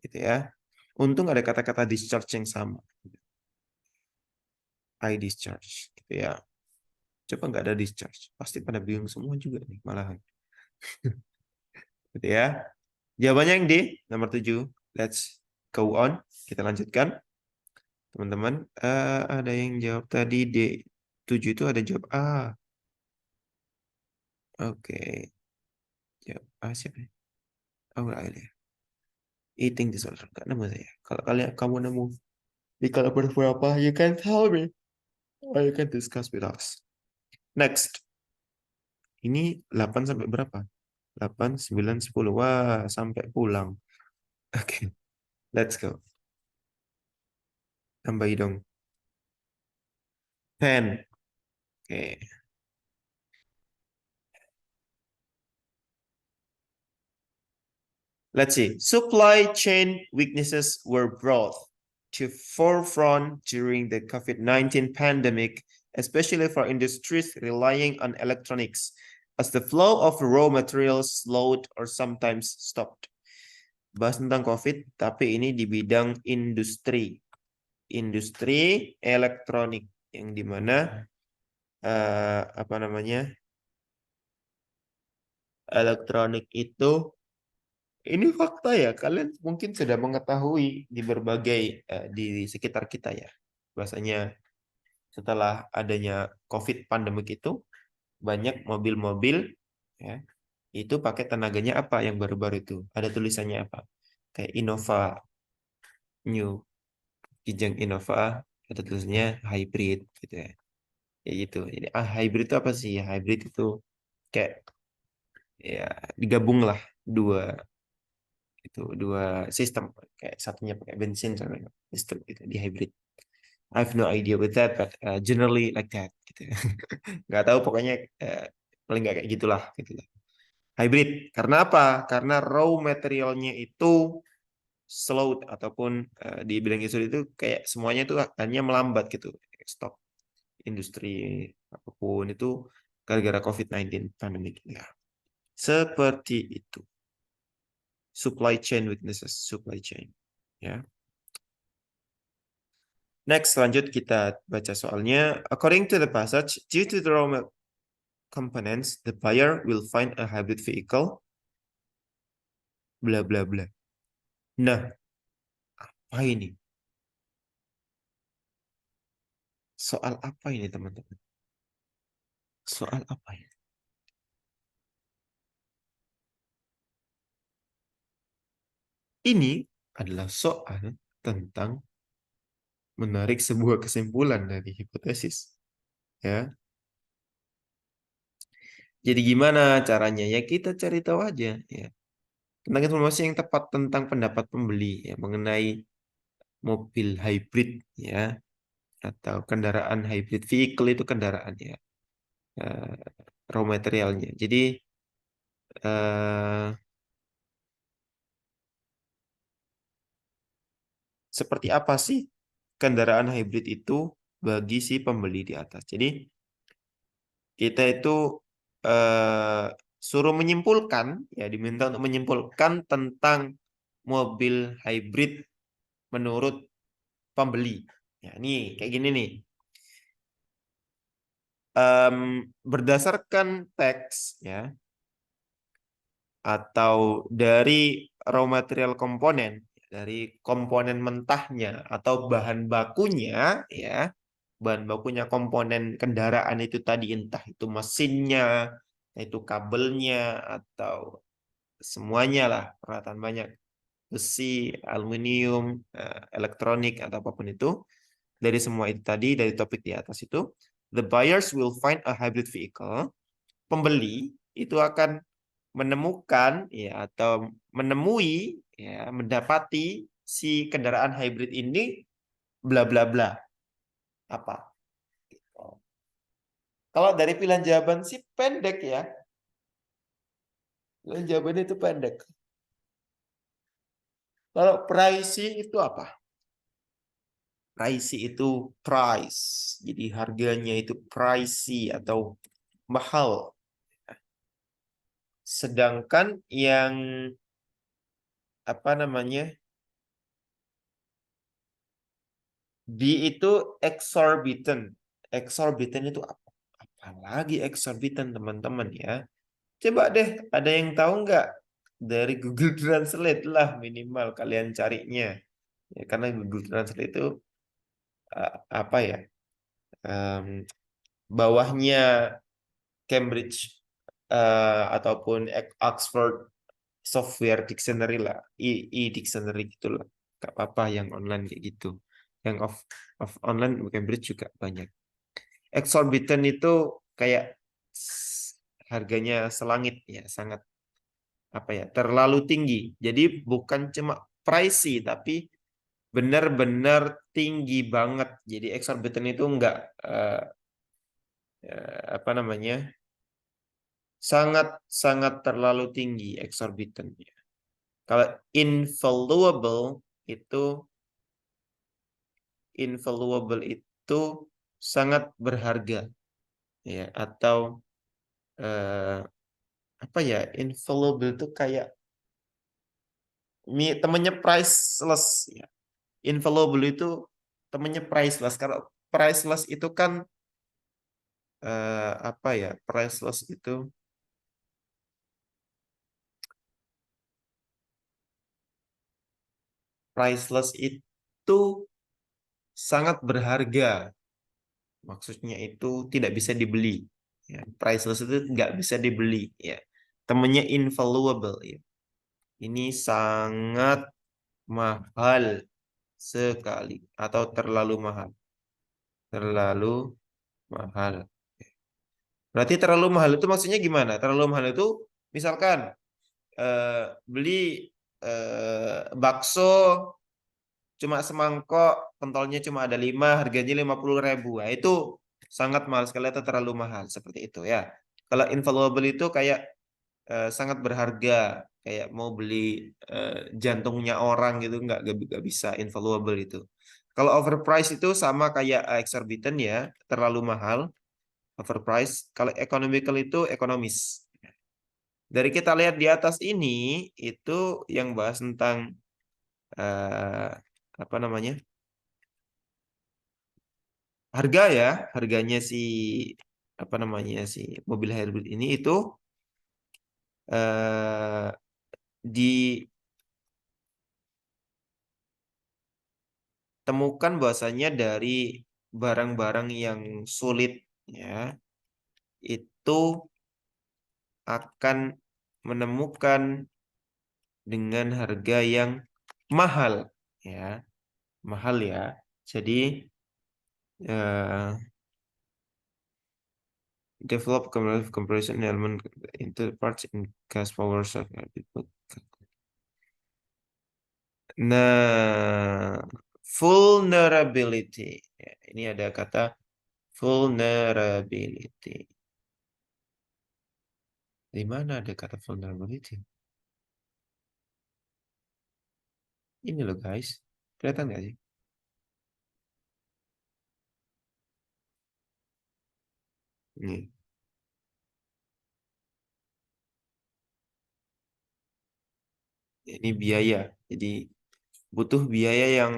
Gitu ya. Untung ada kata-kata discharge yang sama. Eye discharge gitu ya. Coba nggak ada discharge. Pasti pada bingung semua juga nih malahan. Gitu ya. Jawabannya yang D, nomor 7. Let's go on. Kita lanjutkan. Teman-teman, ada yang jawab tadi D. 7 itu ada jawab A. Oke. Jawab A siapa ya? Oh, nggak ada ya. Eating disorder. Nggak nemu saya. Kalau kalian kamu nemu di kalapan berapa, you can tell me. Or you can discuss with us. Next. Ini 8 sampai berapa? 8, 9, 10. Wah, sampai pulang. Oke, let's go. Tambahi dong. 10. Oke. Let's see. Supply chain weaknesses were brought to forefront during the COVID-19 pandemic, especially for industries relying on electronics, as the flow of raw materials slowed or sometimes stopped. Bahas tentang COVID, tapi ini di bidang industri. Industri elektronik, yang dimana apa namanya, elektronik itu, ini fakta ya, kalian mungkin sudah mengetahui di berbagai di sekitar kita ya. Bahasanya setelah adanya COVID pandemik itu, banyak mobil-mobil ya, itu pakai tenaganya apa yang baru-baru itu. Ada tulisannya apa? Kayak Innova, New, Kijang Innova, ada tulisannya hybrid gitu ya. Ya gitu. Jadi hybrid itu apa sih? Hybrid itu kayak ya digabung lah dua dua sistem, kayak satunya pakai bensin sama sistem itu di hybrid. I have no idea with that, but generally like that gitu. Nggak tahu pokoknya paling nggak kayak gitulah gitu lah. Hybrid karena apa? Karena raw materialnya itu slow, ataupun di bidang industri itu kayak semuanya itu hanya melambat gitu, stop industri apapun itu gara-gara COVID-19 pandemic ya. Seperti itu. Supply chain weaknesses, supply chain ya. Next, lanjut kita baca soalnya. According to the passage, due to the raw components, the buyer will find a hybrid vehicle, bla bla bla. Nah, apa ini? Soal apa ini, teman-teman? Soal apa ini? Ini adalah soal tentang menarik sebuah kesimpulan dari hipotesis. Ya, jadi gimana caranya? Ya kita cari tahu aja. Ya, tentang informasi yang tepat tentang pendapat pembeli ya mengenai mobil hybrid ya, atau kendaraan hybrid, vehicle itu kendaraan ya, eh, raw materialnya. Jadi eh, seperti apa sih kendaraan hybrid itu bagi si pembeli di atas? Jadi kita itu eh, suruh menyimpulkan, ya diminta untuk menyimpulkan tentang mobil hybrid menurut pembeli. Ya, nih kayak gini nih. Berdasarkan teks ya, atau dari raw material komponen, dari komponen mentahnya atau bahan bakunya ya, bahan bakunya komponen kendaraan itu tadi, entah itu mesinnya, entah itu kabelnya, atau semuanya lah, peralatan banyak, besi, aluminium, elektronik, atau apapun itu, dari semua itu tadi, dari topik di atas itu, the buyers will find a hybrid vehicle. Pembeli itu akan menemukan ya, atau menemui ya, mendapati si kendaraan hybrid ini bla bla bla apa. Kalau dari pilihan jawaban sih pendek ya. Pilihan jawabannya itu pendek. Kalau pricey itu apa? Pricey itu price. Jadi harganya itu pricey atau mahal. Sedangkan yang apa namanya? D itu exorbitant. Exorbitant itu apa? Apalagi exorbitant, teman-teman ya. Coba deh, ada yang tahu nggak? Dari Google Translate lah minimal kalian carinya. Ya, karena Google Translate itu apa ya? Em, bawahnya Cambridge ataupun Oxford Software Dictionary lah, e-dictionary gitulah. Gak apa-apa yang online kayak gitu. Yang of online Cambridge juga banyak. Exorbitant itu kayak harganya selangit ya, sangat apa ya, terlalu tinggi. Jadi bukan cuma pricey, tapi benar-benar tinggi banget. Jadi exorbitant itu enggak apa namanya, sangat sangat terlalu tinggi exorbitant. Kalau invaluable itu sangat berharga, ya, atau eh, apa ya, invaluable itu kayak temennya priceless, ya. Invaluable itu temennya priceless. Kalau priceless itu kan apa ya, priceless itu sangat berharga. Maksudnya itu tidak bisa dibeli. Ya, priceless itu nggak bisa dibeli. Ya, temennya invaluable. Ya. Ini sangat mahal sekali atau terlalu mahal. Terlalu mahal. Berarti terlalu mahal itu maksudnya gimana? Terlalu mahal itu misalkan beli bakso cuma semangkok, pentolnya cuma ada 5, harganya 50.000. Nah, itu sangat mahal sekali atau terlalu mahal seperti itu ya. Kalau invaluable itu kayak sangat berharga, kayak mau beli jantungnya orang gitu, nggak bisa invaluable itu. Kalau overpriced itu sama kayak exorbitant ya, terlalu mahal, overpriced. Kalau economical itu ekonomis. Dari kita lihat di atas ini, itu yang bahas tentang eh, apa namanya, harga ya, harganya si apa namanya si mobil hybrid ini itu eh, ditemukan bahwasanya dari barang-barang yang sulit, ya, itu akan menemukan dengan harga yang mahal, ya, mahal ya. Jadi eh, develop comparison element into parts in gas power circuit. Nah, vulnerability. Ya, ini ada kata vulnerability. Di mana ada kata vulnerability? Ini loh guys. Kelihatan nggak sih? Ini. Ini biaya. Jadi butuh biaya yang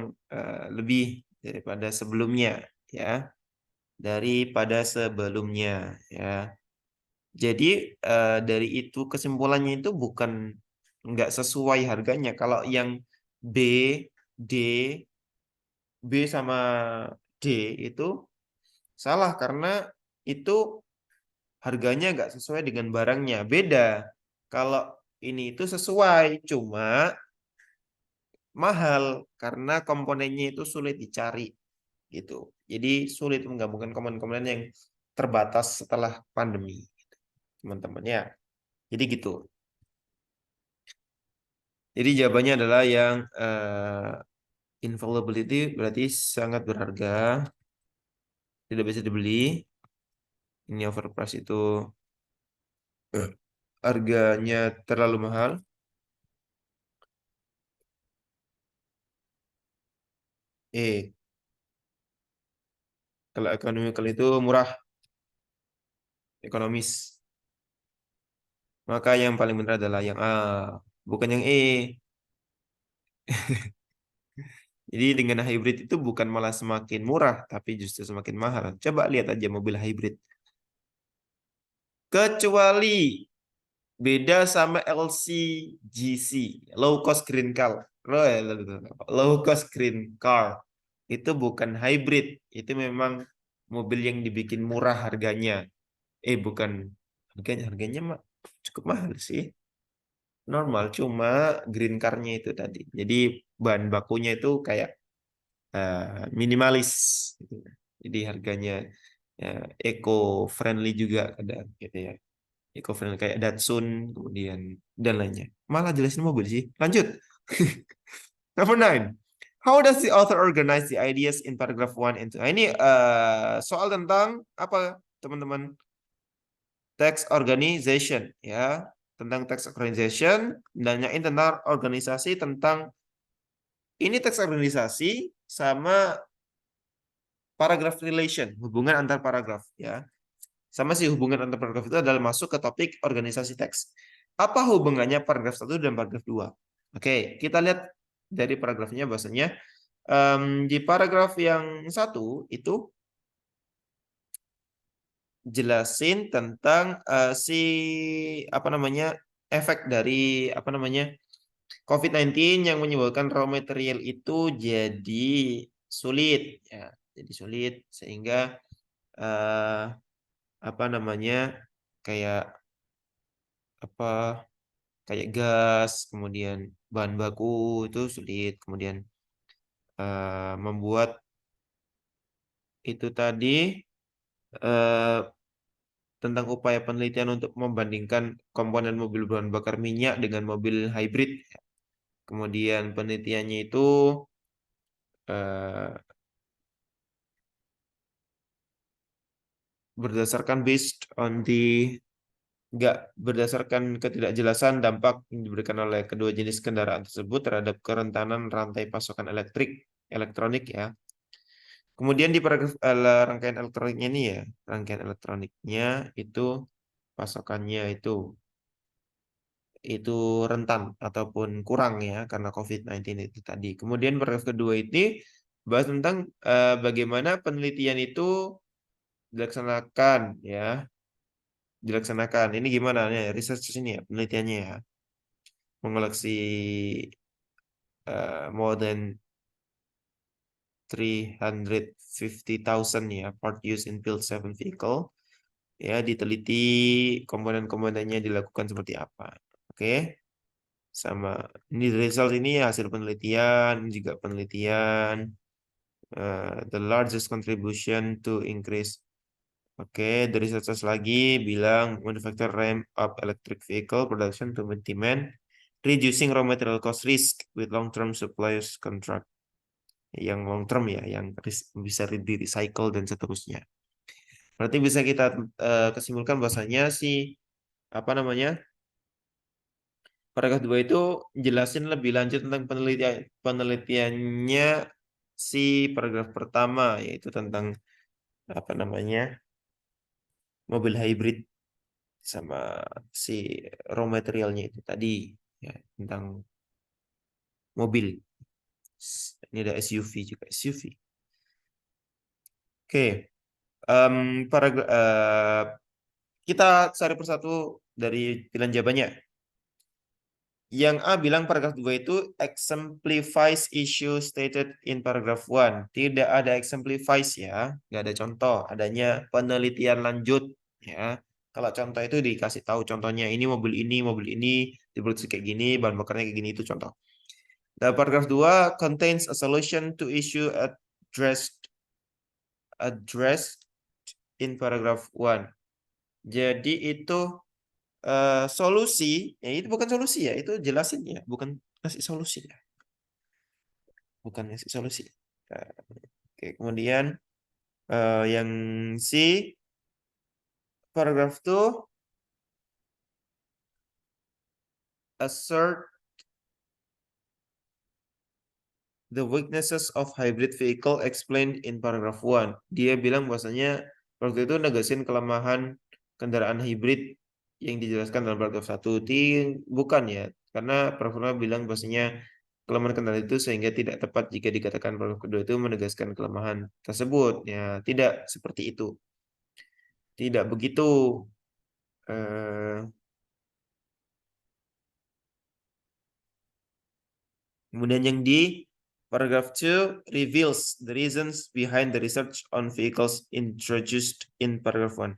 lebih daripada sebelumnya, ya. Daripada sebelumnya, ya. Jadi dari itu kesimpulannya itu bukan nggak sesuai harganya. Kalau yang B, D, B sama D itu salah karena itu harganya nggak sesuai dengan barangnya. Beda. Kalau ini itu sesuai, cuma mahal karena komponennya itu sulit dicari gitu. Jadi sulit menggabungkan komponen-komponen yang terbatas setelah pandemi, teman-teman ya. Jadi gitu. Jadi jawabannya adalah yang invaluability berarti sangat berharga, tidak bisa dibeli. Ini overprice itu harganya terlalu mahal. Eh, kalau economical itu murah, ekonomis. Maka yang paling benar adalah yang A, bukan yang E. Jadi dengan hybrid itu bukan malah semakin murah, tapi justru semakin mahal. Coba lihat aja mobil hybrid. Kecuali beda sama LCGC, low cost green car. Low cost green car. Itu bukan hybrid, itu memang mobil yang dibikin murah harganya. Bukan harganya mah cukup mahal sih. Normal, cuma green car-nya itu tadi. Jadi bahan bakunya itu kayak eh, minimalis gitu. Jadi harganya eco friendly juga ada gitu ya. Eco friendly kayak Datsun kemudian dan lainnya. Malah jelasin mobil sih. Lanjut. Number 9. How does the author organize the ideas in paragraph 1 and 2? Nah, ini soal tentang apa, teman-teman? Text organization ya. tentang tax organization, nanyain tentang organisasi, tentang ini tax organisasi sama paragraph relation, hubungan antar paragraf ya. Sama sih hubungan antar paragraf itu adalah masuk ke topik organisasi teks. Apa hubungannya paragraf 1 dan paragraf 2? Oke, kita lihat dari paragrafnya bahasanya di paragraf yang 1 itu jelasin tentang si apa namanya efek dari apa namanya COVID-19 yang menyebabkan raw material itu jadi sulit ya, jadi sulit sehingga eh, apa namanya kayak apa kayak gas, kemudian bahan baku itu sulit, kemudian membuat itu tadi eh, tentang upaya penelitian untuk membandingkan komponen mobil bahan bakar minyak dengan mobil hybrid. Kemudian penelitiannya itu eh, berdasarkan based on nggak berdasarkan ketidakjelasan dampak yang diberikan oleh kedua jenis kendaraan tersebut terhadap kerentanan rantai pasokan elektronik ya. Kemudian di paragraf rangkaian elektroniknya ini ya, rangkaian elektroniknya itu pasokannya itu rentan ataupun kurang ya karena COVID-19 itu tadi. Kemudian paragraf kedua ini bahas tentang bagaimana penelitian itu dilaksanakan ya, dilaksanakan. Ini gimana nih research ini ya, penelitiannya ya. Mengoleksi more than 350,000 ya part use in build 7 vehicle. Ya, diteliti komponen-komponennya dilakukan seperti apa. Oke. Sama ini result ini hasil penelitian, ini juga penelitian the largest contribution to increase. Oke, dari researchers lagi bilang manufacturer ramp up electric vehicle production to meet demand, reducing raw material cost risk with long-term suppliers contract. Yang long term ya, yang bisa di recycle dan seterusnya. Berarti bisa kita kesimpulan bahasanya si apa namanya paragraf 2 itu jelasin lebih lanjut tentang penelitiannya si paragraf pertama yaitu tentang apa namanya mobil hybrid sama si raw materialnya itu tadi ya tentang mobil. Ini ada SUV juga SUV. Oke, paragraf kita cari persatu dari pilihan jawabannya. Yang A bilang paragraf 2 itu exemplifies issue stated in paragraph 1. Tidak ada exemplifies ya, nggak ada contoh, adanya penelitian lanjut ya. Kalau contoh itu dikasih tahu contohnya mobil ini diproduksi kayak gini, bahan bakarnya kayak gini itu contoh. Dan paragraf 2 contains a solution to issue addressed in paragraph 1. Jadi itu solusi, ya itu bukan solusi ya, itu jelasin ya, bukan kasih solusi ya, bukan kasih solusi. Nah, oke, kemudian yang C paragraf itu assert the weaknesses of hybrid vehicle explained in paragraph 1. Dia bilang bahwasanya waktu itu negasin kelemahan kendaraan hybrid yang dijelaskan dalam paragraf 1. Bukan ya, karena paragraf bilang bahwasanya kelemahan kendaraan itu sehingga tidak tepat jika dikatakan paragraf kedua itu menegaskan kelemahan tersebut. Ya, tidak seperti itu. Tidak begitu. Eh, Kemudian yang di paragraph 2 reveals the reasons behind the research on vehicles introduced in paragraph 1.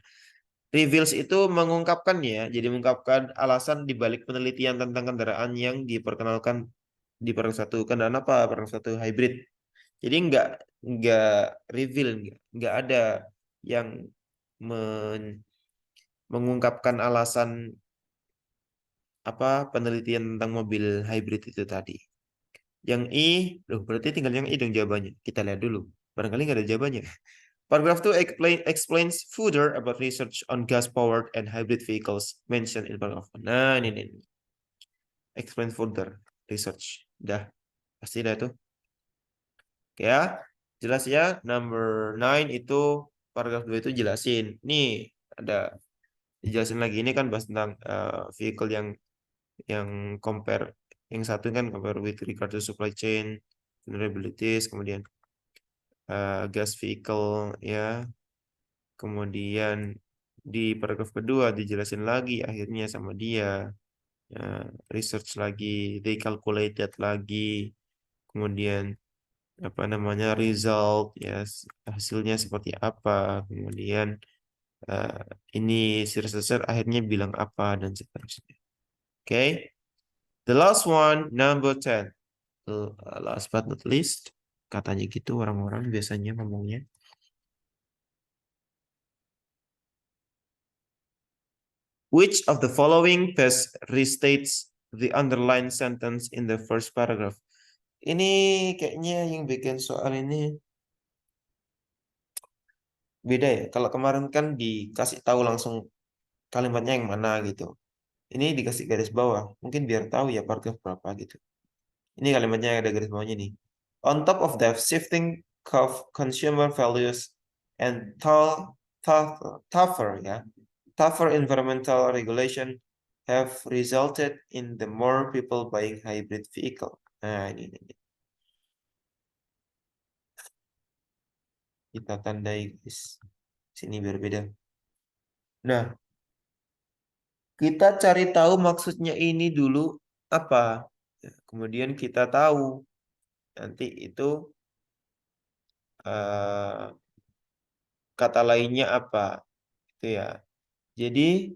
Reveals itu mengungkapkan ya, jadi mengungkapkan alasan dibalik penelitian tentang kendaraan yang diperkenalkan di paragraph 1. Kendaraan apa? Paragraph 1 hybrid. Jadi enggak reveal, enggak ada yang mengungkapkan alasan apa penelitian tentang mobil hybrid itu tadi. Yang I, loh berarti tinggal yang I dong jawabannya. Kita lihat dulu. Barangkali nggak ada jawabannya. Paragraph 2 explains further about research on gas-powered and hybrid vehicles mentioned in paragraph 1. Nah, ini. Explain further research. Dah, pasti dah tuh. Oke ya, jelas ya. Number 9 itu, paragraph 2 itu jelasin. Nih, ada dijelasin lagi. Ini kan bahas tentang vehicle yang compare. Yang satu kan compare with regard to supply chain, vulnerabilities, kemudian gas vehicle ya. Kemudian di paragraf kedua dijelasin lagi akhirnya sama dia. Research lagi, they calculated lagi. Kemudian apa namanya result ya, hasilnya seperti apa. Kemudian ini si researcher akhirnya bilang apa dan seterusnya. Oke. The last one, number 10. Last but not least, katanya gitu orang-orang biasanya ngomongnya. Which of the following best restates the underlined sentence in the first paragraph? Ini kayaknya yang bikin soal ini beda ya. Kalau kemarin kan dikasih tahu langsung kalimatnya yang mana gitu. Ini dikasih garis bawah. Mungkin biar tahu ya paragraf berapa gitu. Ini kalimatnya yang ada garis bawahnya nih. On top of that, shifting consumer values and tougher ya, tougher environmental regulation have resulted in the more people buying hybrid vehicle. Nah, ini. Kita tandai guys. Sini berbeda. Nah, kita cari tahu maksudnya ini dulu apa. Ya, kemudian kita tahu nanti itu kata lainnya apa. Itu ya. Jadi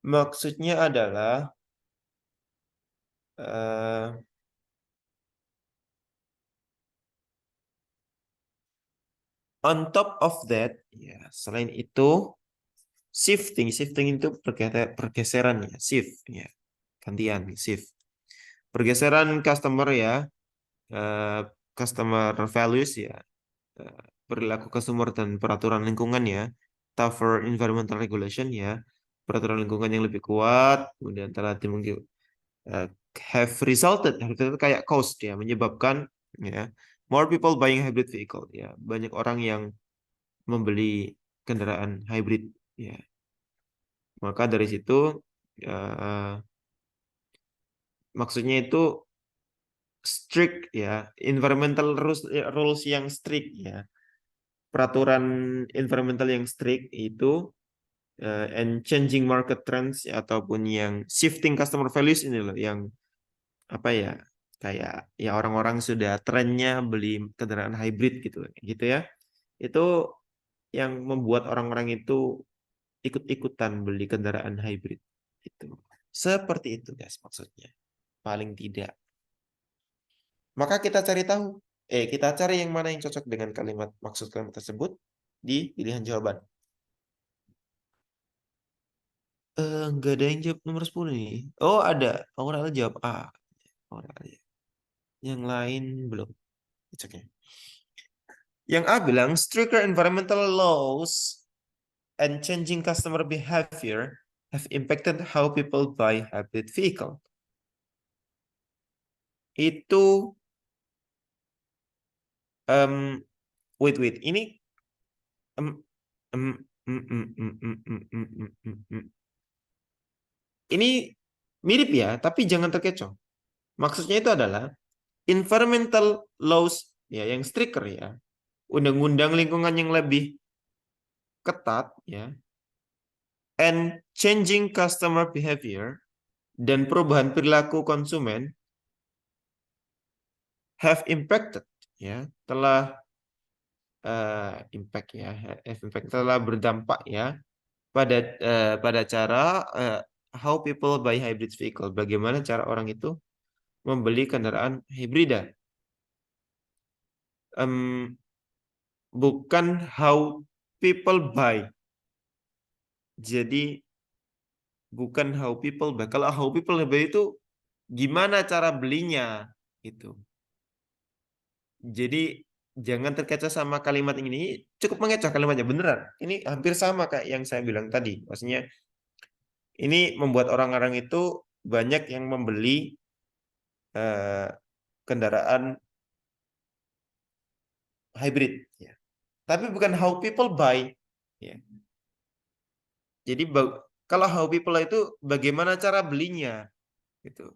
maksudnya adalah on top of that, ya selain itu shifting itu pergeseran ya, shift ya, gantian shift. Pergeseran customer ya, customer values ya, perilaku consumer dan peraturan lingkungan ya, tougher environmental regulation ya, peraturan lingkungan yang lebih kuat, kemudian telah mungkin have resulted kayak cost ya, menyebabkan ya more people buying hybrid vehicle ya, banyak orang yang membeli kendaraan hybrid ya. Maka dari situ ya, maksudnya itu strict ya, environmental rules yang strict ya, peraturan environmental yang strict itu and changing market trends ya, ataupun yang shifting customer values ini loh yang apa ya, kayak ya orang-orang sudah trennya beli kendaraan hybrid gitu ya, itu yang membuat orang-orang itu ikut-ikutan beli kendaraan hybrid itu. Seperti itu guys maksudnya. Paling tidak. Maka kita cari tahu. Kita cari yang mana yang cocok dengan maksud kalimat tersebut di pilihan jawaban. Nggak ada yang jawab nomor 10 nih. Oh ada. Aurel jawab A. Aurel. Yang lain belum. It's okay. Yang A bilang stricter environmental laws and changing customer behavior have impacted how people buy hybrid vehicle. Itu wait ini ini mirip ya, tapi jangan terkecoh. Maksudnya itu adalah environmental laws ya yang stricter ya, undang-undang lingkungan yang lebih ketat ya, and changing customer behavior dan perubahan perilaku konsumen have impacted ya, telah impact ya, impact telah berdampak ya pada cara how people buy hybrid vehicle, bagaimana cara orang itu membeli kendaraan hibrida. Bukan how people buy. Jadi bukan how people buy. Kalau how people buy itu gimana cara belinya itu. Jadi jangan terkecoh sama kalimat ini. Cukup mengecoh kalimatnya beneran. Ini hampir sama kayak yang saya bilang tadi. Maksudnya ini membuat orang-orang itu banyak yang membeli eh, kendaraan hybrid. Ya. Tapi bukan how people buy. Ya. Jadi kalau how people itu bagaimana cara belinya, gitu.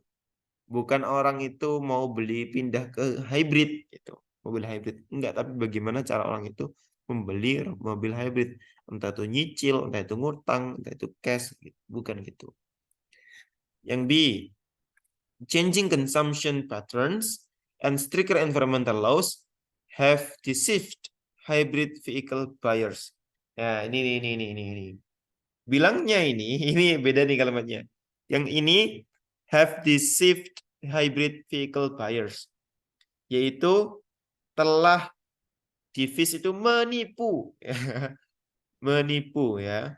Bukan orang itu mau beli pindah ke hybrid, gitu. Mobil hybrid enggak, tapi bagaimana cara orang itu membeli mobil hybrid, entah itu nyicil, entah itu ngutang, entah itu cash, gitu. Bukan gitu. Yang B, changing consumption patterns and stricter environmental laws have deceived hybrid vehicle buyers. Nah, ini. Bilangnya ini, ini beda nih kalimatnya. Yang ini have deceived hybrid vehicle buyers, yaitu telah defeat itu menipu, menipu ya.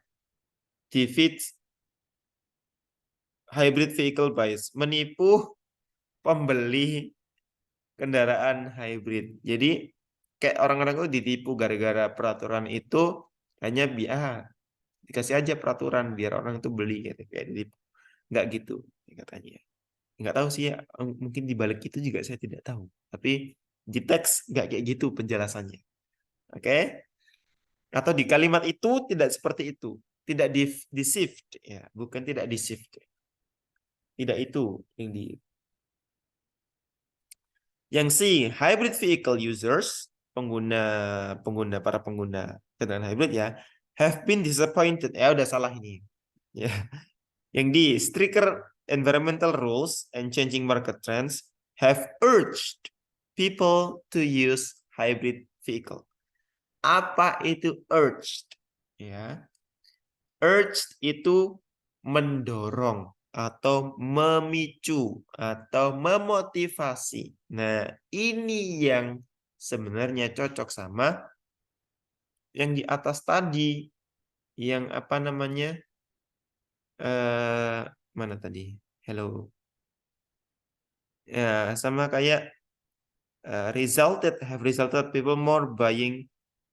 Defeat hybrid vehicle buyers, menipu pembeli kendaraan hybrid. Jadi kayak orang-orang itu ditipu gara-gara peraturan itu hanya biar dikasih aja peraturan biar orang itu beli gitu kayak ditipu. Nggak gitu katanya. Nggak tahu sih ya, mungkin di balik itu juga saya tidak tahu. Tapi di teks nggak kayak gitu penjelasannya. Oke? Atau di kalimat itu tidak seperti itu. Tidak deceived ya, bukan tidak deceived. Tidak itu yang di. Yang C, hybrid vehicle users, pengguna pengguna para pengguna kendaraan hybrid ya, have been disappointed. Ya udah salah ini. Ya. Yang D, stricter environmental rules and changing market trends have urged people to use hybrid vehicle. Apa itu urged? Ya, urged itu mendorong atau memicu atau memotivasi. Nah, ini yang sebenarnya cocok sama yang di atas tadi, yang apa namanya? Mana tadi? Hello. Ya, sama kayak have resulted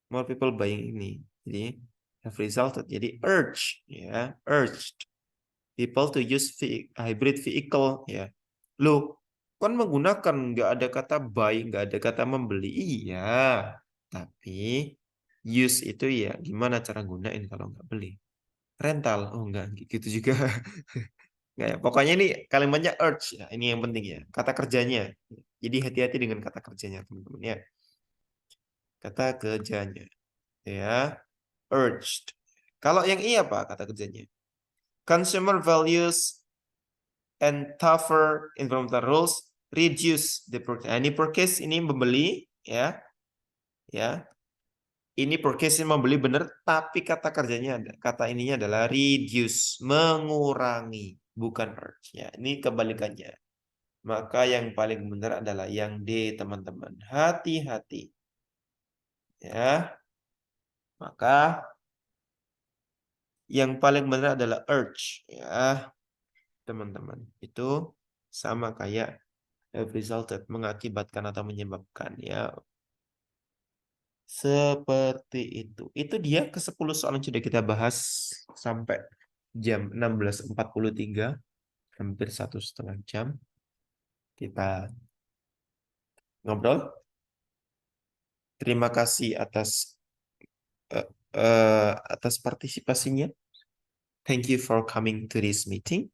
more people buying ini. Jadi have resulted. Jadi urge ya, urged people to use hybrid vehicle ya. Loh, kan menggunakan nggak ada kata buy, nggak ada kata membeli. Iya, tapi use itu ya gimana cara gunain kalau nggak beli? Rental, oh nggak gitu juga. Nggak ya. Pokoknya ini kalimatnya urge ya. Ini yang penting ya. Kata kerjanya. Jadi hati-hati dengan kata kerjanya teman-teman ya. Kata kerjanya ya. Urged. Kalau yang iya apa kata kerjanya? Consumer values and tougher environmental rules reduce the purchase. Nah, ini purchase ini membeli ya, ya. Ini purchase ini membeli benar, tapi kata kerjanya ada, kata ininya adalah reduce, mengurangi, bukan urge. Ya, ini kebalikannya. Maka yang paling benar adalah yang D, teman-teman. Hati-hati. Ya, maka yang paling benar adalah urge, ya, teman-teman. Itu sama kayak have resulted, mengakibatkan atau menyebabkan, ya. Seperti itu. Itu dia ke-10 soal yang sudah kita bahas sampai jam 16.43, hampir 1,5 jam kita ngobrol. Terima kasih eh, atas partisipasinya. Thank you for coming to this meeting.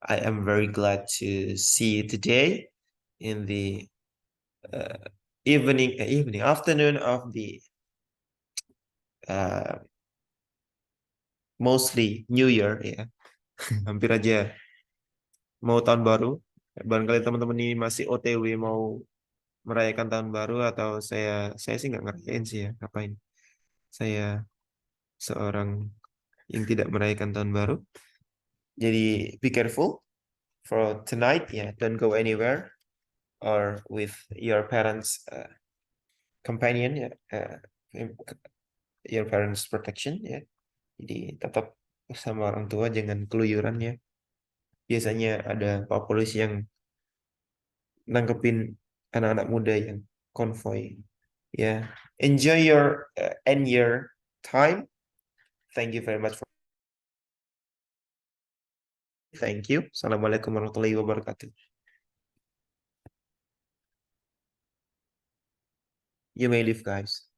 I am very glad to see you today in the uh, afternoon of the uh, mostly New Year ya. Hampir aja mau tahun baru. Barangkali teman-teman ini masih OTW mau merayakan tahun baru atau saya sih nggak ngerayain sih ya. Ngapain? Saya seorang yang tidak merayakan tahun baru. Jadi be careful for tonight ya. Don't go anywhere or with your parents companion ya. Your parents protection ya. Jadi tetap sama orang tua, jangan keluyuran ya. Biasanya ada pak polisi yang nangkepin anak-anak muda yang konvoy. Yeah. Enjoy your and your time. Thank you very much for. Thank you. Assalamualaikum warahmatullahi wabarakatuh. You may leave, guys.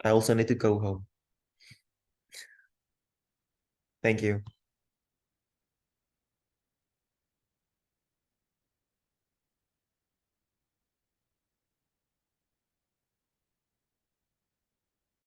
I also need to go home. Thank you.